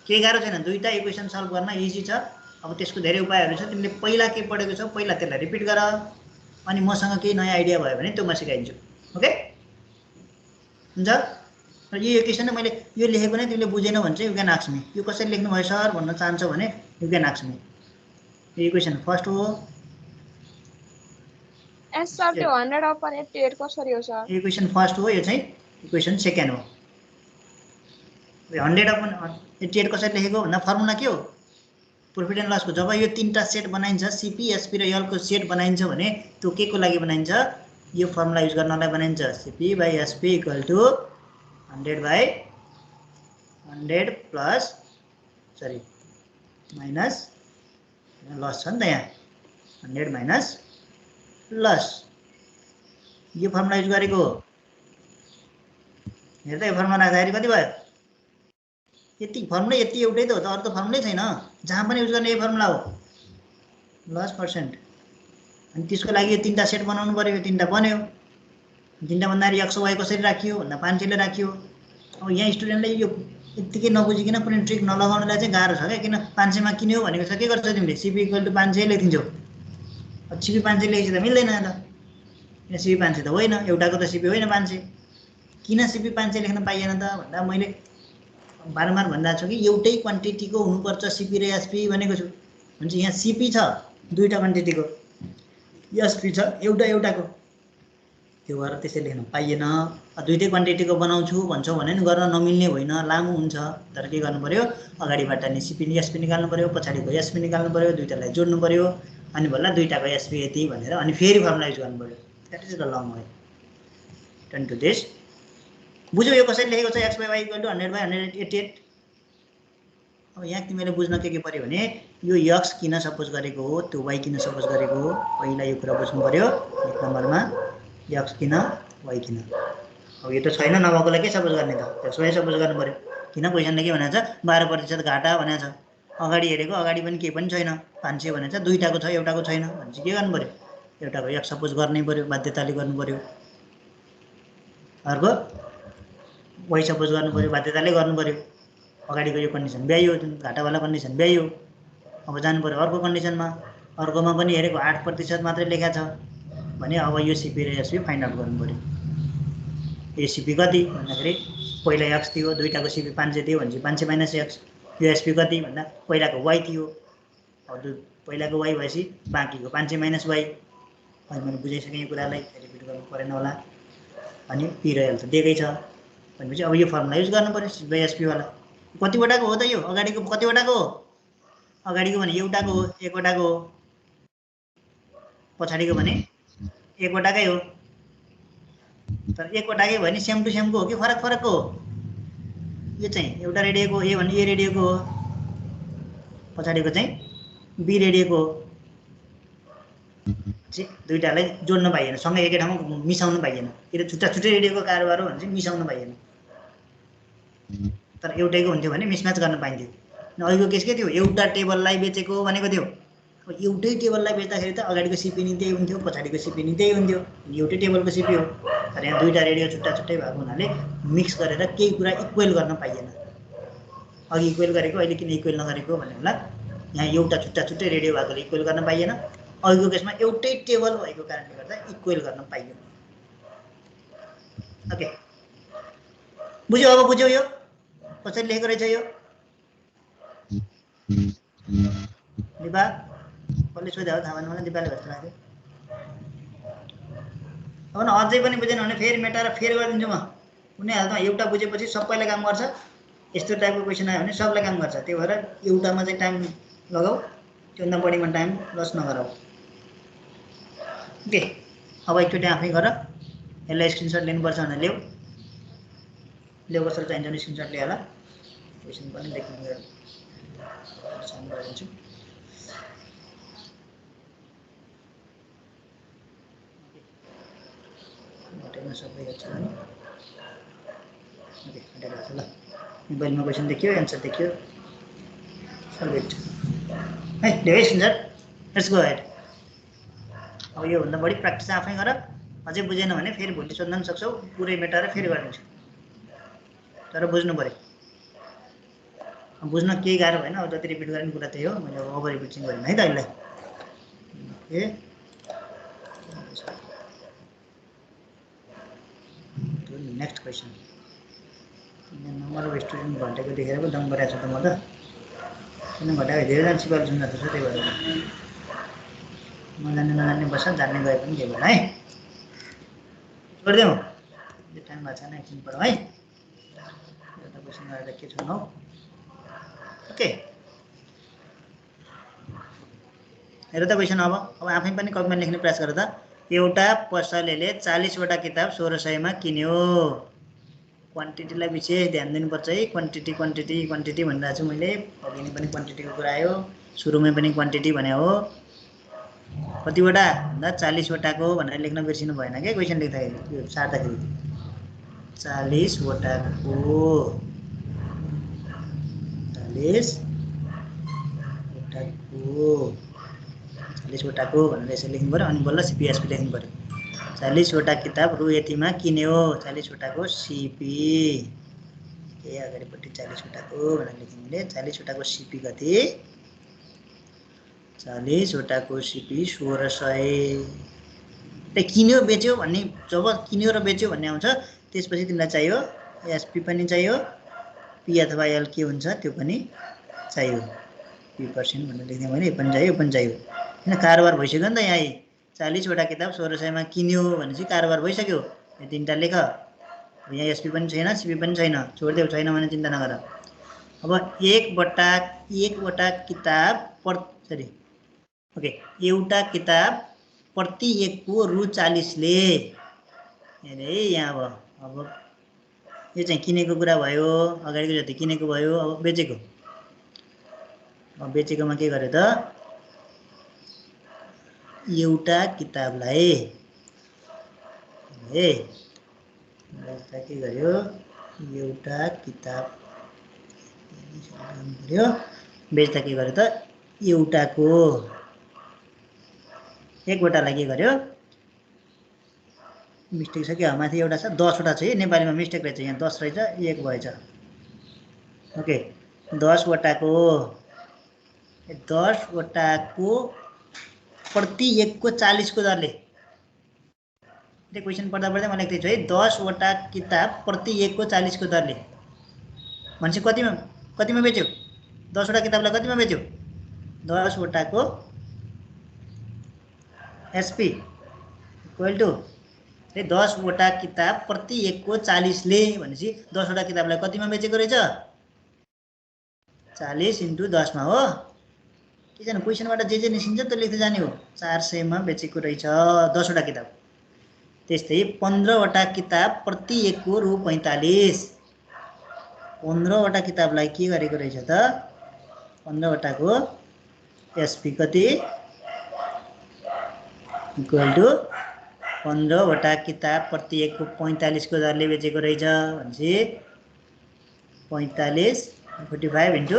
के गाह्रो छैन दुईटा इक्वेसन सल्भ गर्न इजी छ अब त्यसको धेरै उपायहरू छ तिमीले पहिला के पढेको छौ पहिला त्यसलाई रिपिट गर अनि मसँग केही नयाँ आइडिया भयो भने त्यो म सिकाइदिन्छु ओके हुन्छ र यो इक्वेसन मैले यो लेखेको नै तिमीले बुझेनौ भने चाहिँ यु क्यान आस्क मी यो कसरी लेख्नु भयो सर भन्न चाहन्छौ भने यु क्यान आस्क मी यो इक्वेसन फर्स्ट हो एस सर त्यो 100 अपन 88 कसरी हो सर इक्वेसन फर्स्ट हो यो चाहिँ इक्वेसन सेकेन्ड हो 100 अपन 88 कसरी लेखेको भन्दा फर्मुला के हो प्रॉफिट एन्ड लसको जब यो तीनटा सेट बनाइन्छ सीपी एसपी र यल को सेट बनाइन्छ भने त्यो के को लागि बनाइन्छ यो फर्मुला युज गर्नलाई बनाइन्छ CP by SP equal to 100 by 100 plus sorry minus loss छ नि त यहाँ 100 माइनस लस यो फर्मुला युज गरेको हो हेर्दा यो फर्मुला राख्दाखेरि कति भयो यति फर्मुला यति एउटै त हो त अरू त फर्मुलै छैन जहाँ पनि युज गर्ने यही फर्मुला हो लस पर्सेन्ट अनि त्यसको लागि यो तीनटा सेट बनाउनु पर्यो यो तीनटा बन्यो तीनटा भन्दाखेरि एक्स वाई कसरी राखियो भन्दा 500 ले राखियो अब यहाँ स्टुडेन्टले यो यतिकै नबुझिकन कुनै ट्रिक नलगाउनलाई चाहिँ गाह्रो छ क्या किन 500 मा किन्यो भनेको छ के गर्छ तिमीले सीपी इक्वल टु 500 लेखिदिन्छौ अब सीपी 500 लेखेपछि त मिल्दैन त किन सीपी 500 त होइन एउटाको त सीपी होइन 500 किन सीपी 500 लेख्न पाइएन त भन्दा मैले बारम्बार भनिरहेको छु कि एउटै क्वान्टिटीको हुनुपर्छ सीपी र एसपी भनेको छु हुन्छ यहाँ सीपी छ दुईटा क्वान्टिटीको एसपी छ एउटाको त्यो भएर त्यसरी लेख्न पाइएन दुईटै क्वान्टिटीको बनाउँछु भन्छौ भने नि गर्न नमिल्ने होइन लामो हुन्छ तर के गर्नु पर्यो अगाडिबाट नि सीपी एसपी निकाल्नु पर्यो पछाडिको एसपी निकाल्नु पर्यो दुईटालाई जोड्नु पर्यो अनि बल्ल दुईटाको एसपी यति भनेर अनि फेरि फर्मुला युज गर्नु पर्यो that is the long way turn to this बुझ्यौ यो कसरी लेखेको छ x by y equal to 100 by 188 अब यहाँ तिमीले बुझ्न के पर्यो भने यो x किन सपोज गरेको हो त्यो y किन सपोज गरेको हो पहिला यो कुरा बुझ्नु पर्यो एक नम्बरमा x किन y किन अब यो त छैन नभएकोलाई के सपोज गर्ने त x y सपोज गर्नु पर्यो किन क्वेसनले के भनेको छ 12% घाटा भनेको छ अगाडि हेरेको अगाडि पनि केही पनि छैन 500 भनेको छ दुईटाको छ एउटाको छैन भनेपछि के गर्नु पर्यो एउटाको x सपोज गर्नै पर्यो बाध्यताले गर्नु पर्यो अर्को y सपोज गर्नु पर्यो बाध्यताले गर्नु पर्यो अगाडिको यो कन्डिसन भ्याइयो घाटावाला कन्डिसन भ्याइयो अब जानु पर्यो अर्को कन्डिसनमा अर्कोमा पनि हेरेको 8% मात्रै लेखा छ भने अब यो सीपी र एसपी फाइन्ड आउट गर्नु पर्यो यो सीपी कति भन्दाखेरि पहिला x थियो दुईटाको सीपी 500 थियो भनेपछि 500 माइनस x यो एसपी कति भन्दा पहिलाको y थियो अब पहिलाको y भएपछि बाँकीको 500 माइनस y अहिले मैले बुझाइसकेँ यो कुरालाई रिपिट गर्नु परेन होला अनि पी र एल त दिएकै छ भनेपछि अब यो फर्मुला युज गर्नु पर्यो सी बाइ एसपी वाला कतिवटाको हो त यो अगाडिको कतिवटाको हो अगाडिको भने एउटाको हो एकवटाको हो पछाडिको भने एकवटाकै हो तर एकवटाकै भयो भने सेम टु सेमको हो कि फरक फरकको हो? यो चाहिँ एउटा रेडियोको ए भने ए रेडियोको हो, पछाडिको चाहिँ बी रेडियोको हो। दुईटालाई जोड्न पाइएन, सँगै एकै ठाउँमा मिसाउन पाइएन, कि त छुट्टा छुट्टै रेडियोको कारोबार हो भने चाहिँ मिसाउन पाइएन। तर एउटैको हुन्थ्यो भने मिसम्याच गर्न पाइन्थ्यो। अहिलेको केस के थियो, एउटा टेबललाई बेचेको भनेको थियो। अब एउटै टेबललाई बेच्दाखेरि त अगाडिको सिपी नि त्यही हुन्थ्यो, पछाडिको सिपी नि त्यही हुन्थ्यो, एउटै टेबलको सिपी हो। तर यहाँ दुईटा रेडियो छुट्टा छुट्टै भएको हुनाले मिक्स गरेर केही कुरा इक्वेल गर्न पाइएन। अघि इक्वेल गरेको अहिले किन इक्वेल नगरेको भन्ने होला, यहाँ एउटा छुट्टा छुट्टै रेडियो भएकोले इक्वेल गर्न पाइएन, अघिको केसमा एउटै टेबल भएको कारणले गर्दा इक्वेल गर्न पाइयो। ओके, बुझ्यो? अब बुझ्यो यो कसरी लेखेको रहेछ यो? दिपा कसले सोध्यो थाहा भएन मलाई, दिपाले भन्छ लाग्यो। अब न अझै पनि बुझेन भने फेरि मेटाएर फेरि गरिदिन्छु म। कुनै हालतमा एउटा बुझेपछि सबैलाई काम गर्छ। यस्तो टाइपको क्वेसन आयो भने सबलाई काम गर्छ। त्यही भएर एउटामा चाहिँ टाइम लगाऊ, त्योभन्दा बढीमा टाइम लस नगराऊ। ओके, अब एकचोटि आफै गर। यसलाई स्क्रिनसट लिनुपर्छ भने ल्याऊ, कसरी चाहिन्छ भने स्क्रिनसट ल्याएर क्वेसन पनि लेख्नु गरिदिन्छु। हटेन सबै हेर्छ भने ओके हटेर छ ल। मोबाइलमा क्वेसन देखियो, एन्सर देखियो, सल्भ है धेरै सुन्दर। Let's go head. अब योभन्दा बढी प्र्याक्टिस आफै गर। अझै बुझेन भने फेरि भोलि सोध्न पनि सक्छौ, पुरै मेटाएर फेरि गरिदिन्छु। तर बुझ्नु पऱ्यो, बुझ्न केही गाह्रो भएन। अब जति रिपिट गर्ने कुरा त्यही हो, मैले अब ओभर रिपिट चाहिँ गरिनँ है त अहिले। Okay, next question. Number of student घटेको देखेर पो दम गरेको छु त म त। किन घटाएको? धेरैजना सिपालु सुन्दा छ त्यही भएर। नजान्ने नजान्ने बस्छ, जान्ने गए पनि केही भएन है। गरिदेऊ, टाइम भएको छैन, एकछिन पढौँ है। एउटा क्वेसन गरेर के छौँ हौ। ओके, हेर त क्वेसन। अब आफै पनि कपीमा लेख्ने प्रयास गर त। एउटा पसलेले 40वटा किताब 1600मा किन्यो। क्वान्टिटीलाई विशेष ध्यान दिनुपर्छ है। क्वान्टिटी क्वान्टिटी क्वान्टिटी भनिरहेको छु मैले। अघि नै पनि क्वान्टिटीको कुरा आयो, सुरुमै पनि क्वान्टिटी भने हो। कतिवटा भन्दा 40वटाको भनेर लेख्न बिर्सिनु भएन क्या क्वेसन लेख्दाखेरि, यो सार्दाखेरि। 40वटाको 40वटाको भनेर यसरी लेख्नु पऱ्यो। अनि बल्ल सिपिएसपी लेख्नु पऱ्यो। 40वटा किताब रु यतिमा किन्यो, 40वटाको सिपी। ए अगाडिपट्टि 40वटाको भनेर लेख्नु मैले। 40वटाको सिपी कति? 40वटाको सिपी 1600। किन्यो बेच्यो भन्ने, जब किन्यो र बेच्यो भन्ने आउँछ त्यसपछि तिमीलाई चाहियो एसपी पनि चाहियो, पी अथवा एल के हुन्छ त्यो पनि चाहियो। P% भनेर लेख्ने मैले, यो पनि चाहियो, यो पनि चाहियो। होइन, कारोबार भइसक्यो नि त। यहाँ 40वटा किताब 1600मा किन्यो भनेपछि कारोबार भइसक्यो। यो तिनवटा लेख। यहाँ एसपी पनि छैन, सिपी पनि छैन, छोडिदेऊ, छैन भने चिन्ता नगर। अब एकवटा किताब एउटा किताब प्रति एकको रु 40ले। अरे यहाँ अब यो चाहिँ किनेको कुरा भयो, अगाडिको जति किनेको भयो। अब बेचेको, अब बेचेकोमा के गर्यो त? एउटा किताबलाई बेच्दा के गर्यो? एउटा किताब बेच्दा के गर्यो त? एउटाको एकवटालाई के गर्यो? मिस्टेक छ क्या? माथि एउटा छ, 10वटा छ। नेपालीमा मिस्टेक रहेछ, यहाँ 10 रहेछ, 1 भएछ। ओके, 10वटाको प्रति एकको 40को दरले। त्यो क्वेसन पढ्दा पढ्दै म लेख्दैछु है। 10वटा किताब प्रति एकको 40को दरले भनेपछि कतिमा बेच्यो? 10वटा किताबलाई कतिमा बेच्यो? 10वटाको एसपी इक्वल टु 10वटा किताब प्रति एकको 40ले भनेपछि 10वटा किताबलाई कतिमा बेचेको रहेछ? 40 × 10मा हो। के छैन, क्वेसनबाट जे निस्किन्छ त्यो लेख्दै जाने हो। 400मा बेचेको रहेछ 10वटा किताब। त्यस्तै 15वटा किताब प्रति एकको रु 45। 15वटा किताबलाई के गरेको रहेछ त 15वटाको एसपी कति इक्वल टु 15वटा किताब प्रति एकको 45 को दरले बेचेको रहेछ भनेपछि 45 45 इन्टु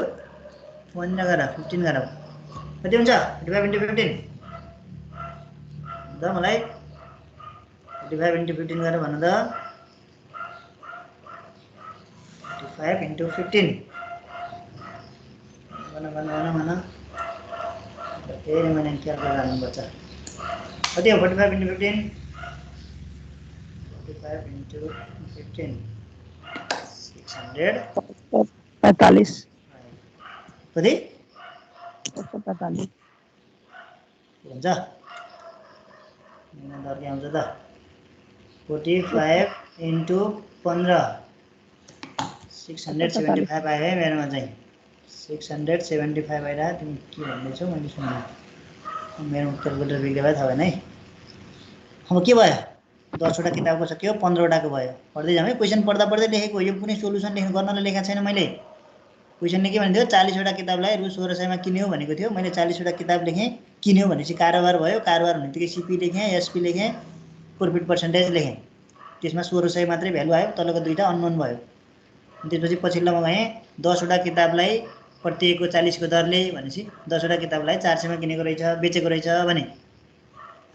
15 गरेर 15 गरेर कति हुन्छ 45 इन्टु 15 त मलाई 45 इन्टु 15 गरेर भन्नु त 45 इन्टु 15 भन फेरि मैले क्यालकुलेटर हाल्नुपर्छ कति हो 45 इन्टु 15 45 इन्टु 15 600 45 कति 145 हुन्छ दर के आउँछ त 45 इन्टु 15 675 आयो है मेरोमा चाहिँ 675 आइरहेको तिमी के भन्दैछौ मैले सुन्नु मेरो क्यालकुलेटर बिग्रियो भए थाहा भएन है अब के भयो 10वटा किताबको सक्यो 15वटाको भयो पढ्दै जाउँ है क्वेसन पढ्दा पढ्दै लेखेको हो यो कुनै सोलुसन लेख्नु गर्नलाई लेखेको छैन मैले क्वेसनले के भन्थ्यो 40वटा किताबलाई रु 1600 मा किन्यो भनेको थियो मैले 40वटा किताब लेखेँ किन्यो भनेपछि कारोबार भयो कारोबार हुनेबित्तिकै सिपी लेखेँ एसपी लेखेँ प्रॉफिट पर्सेन्टेज लेखेँ त्यसमा 1600 मात्रै भ्यालु आयो तलको दुईटा अननोन भयो त्यसपछि पछिल्लोमा गएँ 10वटा किताबलाई प्रति एकको 40 को दरले भनेपछि 10वटा किताबलाई 400 मा किनेको रहेछ बेचेको रहेछ भने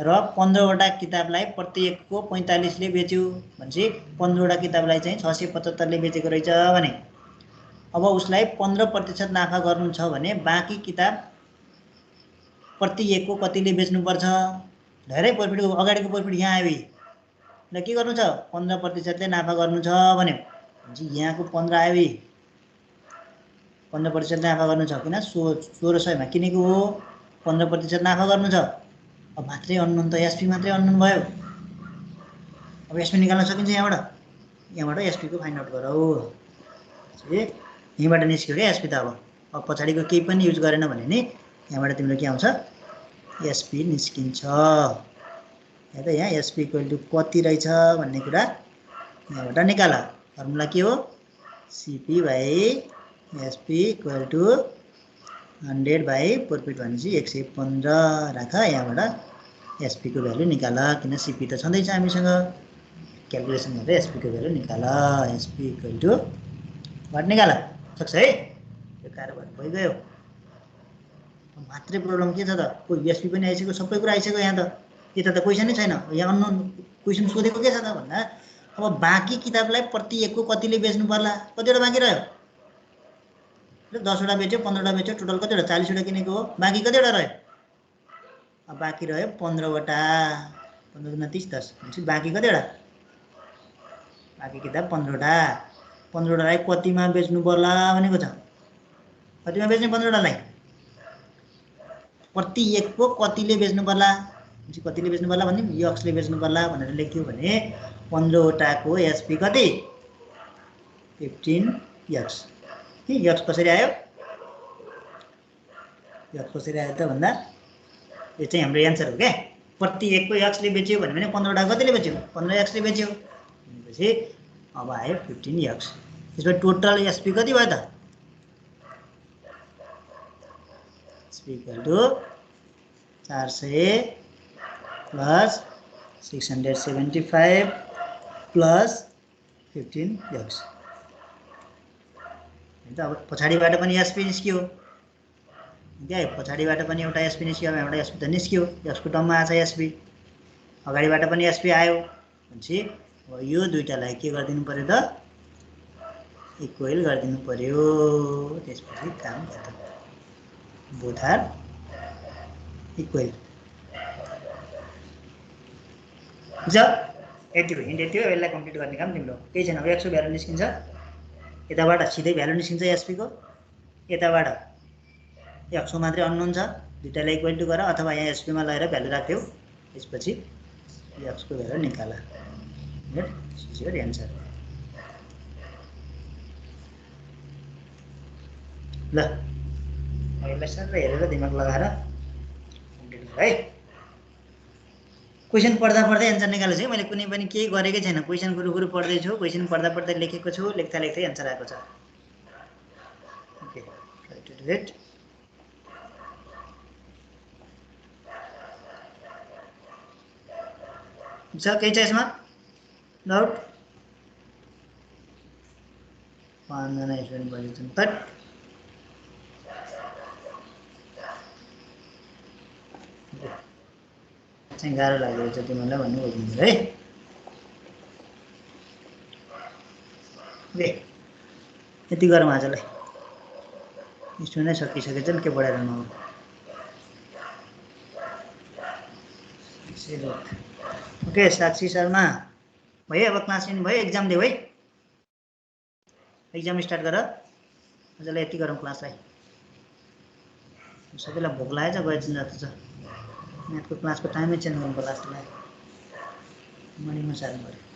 र 15वटा किताबलाई प्रति एकको 45 ले बेच्यो भनेपछि 15वटा किताबलाई चाहिँ 675 ले बेचेको रहेछ भने अब उसलाई 15% नाफा गर्नु छ भने बाँकी किताब प्रति एकको कतिले बेच्नुपर्छ धेरै प्रॉफिट अगाडिको प्रॉफिट यहाँ आयो ल के गर्नु छ 15% ले नाफा गर्नु छ भने यहाँको 15 आयो 15% नाफा गर्नु छ किन 1600 मा किनेको हो 15% नाफा गर्नु छ अब मात्रै अननोन त एसपी मात्रै अननोन भयो अब एसपी निकाल्न सकिन्छ यहाँबाट एसपी को फाइन्ड आउट गरौ यहीँबाट निस्क्यो क्या एसपी त अब पछाडिको केही पनि युज गरेन भने नि यहाँबाट तिम्रो के आउँछ एसपी निस्किन्छ या त यहाँ एसपी इक्वल टु कति रहेछ भन्ने कुरा यहाँबाट निकाल फर्मुला के हो CP by SP equal to 100 by profit भनेपछि 115 राख यहाँबाट एसपी को भ्यालु निकाल किन सीपी त छँदैछ हामीसँग क्यालकुलेसन गरेर एसपी को भ्यालु निकाल एसपी इक्वल टु वाट निकाल सक्छ है यो कारोबार भइगयो मात्रै प्रब्लम के छ त कोही एसपी पनि आइसक्यो सबै कुरा आइसक्यो यहाँ त यता त क्वेसनै छैन यहाँ अननोन क्वेसन सोधेको के छ त भन्दा अब बाँकी किताबलाई प्रति एकको कतिले बेच्नु पर्ला कतिवटा बाँकी रह्यो 10वटा बेच्यो 15वटा बेच्यो टोटल कतिवटा 40वटा किनेको हो बाँकी कतिवटा रह्यो अब बाँकी रह्यो 15वटा 15 गुणा 30 10 भनेपछि बाँकी कतिवटा बाँकी किताब 15वटालाई कतिमा बेच्नु पर्ला भनेको छ कतिमा बेच्ने 15वटालाई प्रति एकको कतिले बेच्नु पर्ला कतिले बेच्नु पर्ला भने यक्सले बेच्नु पर्ला भनेर लेख्यो भने 15वटाको एसपी कति 15 यक्स के यक्स कसरी आयो यक्स कसरी आयो त भन्दा यो चाहिँ हाम्रो एन्सर हो क्या प्रति एकको यक्सले बेच्यो भने 15वटा कतिले बेच्यो 15 यक्सले बेच्यो भनेपछि अब आयो 15 यक्स त्यसमा टोटल एसपी कति भयो त SP equal to 400 plus 675 plus 15 x अब पछाडिबाट पनि एसपी निस्क्यो क्या पछाडिबाट पनि एउटा एसपी निस्क्यो अब एउटा एसपी त निस्क्यो यसको टर्ममा आछ एसपी अगाडिबाट पनि एसपी आयो भनेपछि अब यो दुईटालाई के गरिदिनु पर्यो त इक्वल गरिदिनु पर्यो त्यसपछि काम खतम बोथ आर इक्वल बुझ्यो यति हो हिन्ट यति हो यसलाई कम्प्लिट गर्ने काम तिम्रो केही छैन अब 100 भ्यालु निस्किन्छ यताबाट सिधै भ्यालु निस्किन्छ एसपी को यताबाट 100 मात्रै अननोन छ दुईटालाई इक्वल टु गर अथवा यहाँ एसपी मा लगाएर भ्यालु राख्थ्यौ त्यसपछि एक्स को भ्यालु निकाल इज योर एन्सर ल यसलाई सबै हेरेर दिमाग लगाएर कम्प्लिट गर है क्वेसन पढ्दा पढ्दै एन्सर निकालेको छु मैले कुनै पनि केही गरेकै छैन क्वेसन गुरु पढ्दै छु क्वेसन पढ्दा पढ्दै लेखेको छु लेख्दा लेख्दै एन्सर आएको छ okay try to do it छ केही छ यसमा डाउट पाँचजना स्टुडेन्ट बजेछन् बट चाहिँ गाह्रो लागेको छ तिमीहरूलाई भन्नु खोजिन्छ है ओके यति गरौँ आजलाई स्टुडेन्टै सकिसकेछन् के पढाइरहनु अब ओके साक्षी शर्मा भयो अब क्लास इन भयो एक्जाम देऊ है एक्जाम स्टार्ट गर आजलाई यति गरौँ क्लासलाई सबैलाई भोक लागेछ गएछन् जस्तो छ म्याथको क्लासको टाइमै चेन्ज गर्नु पर्ला जस्तो लाग्यो मर्निङमा सार्नु पऱ्यो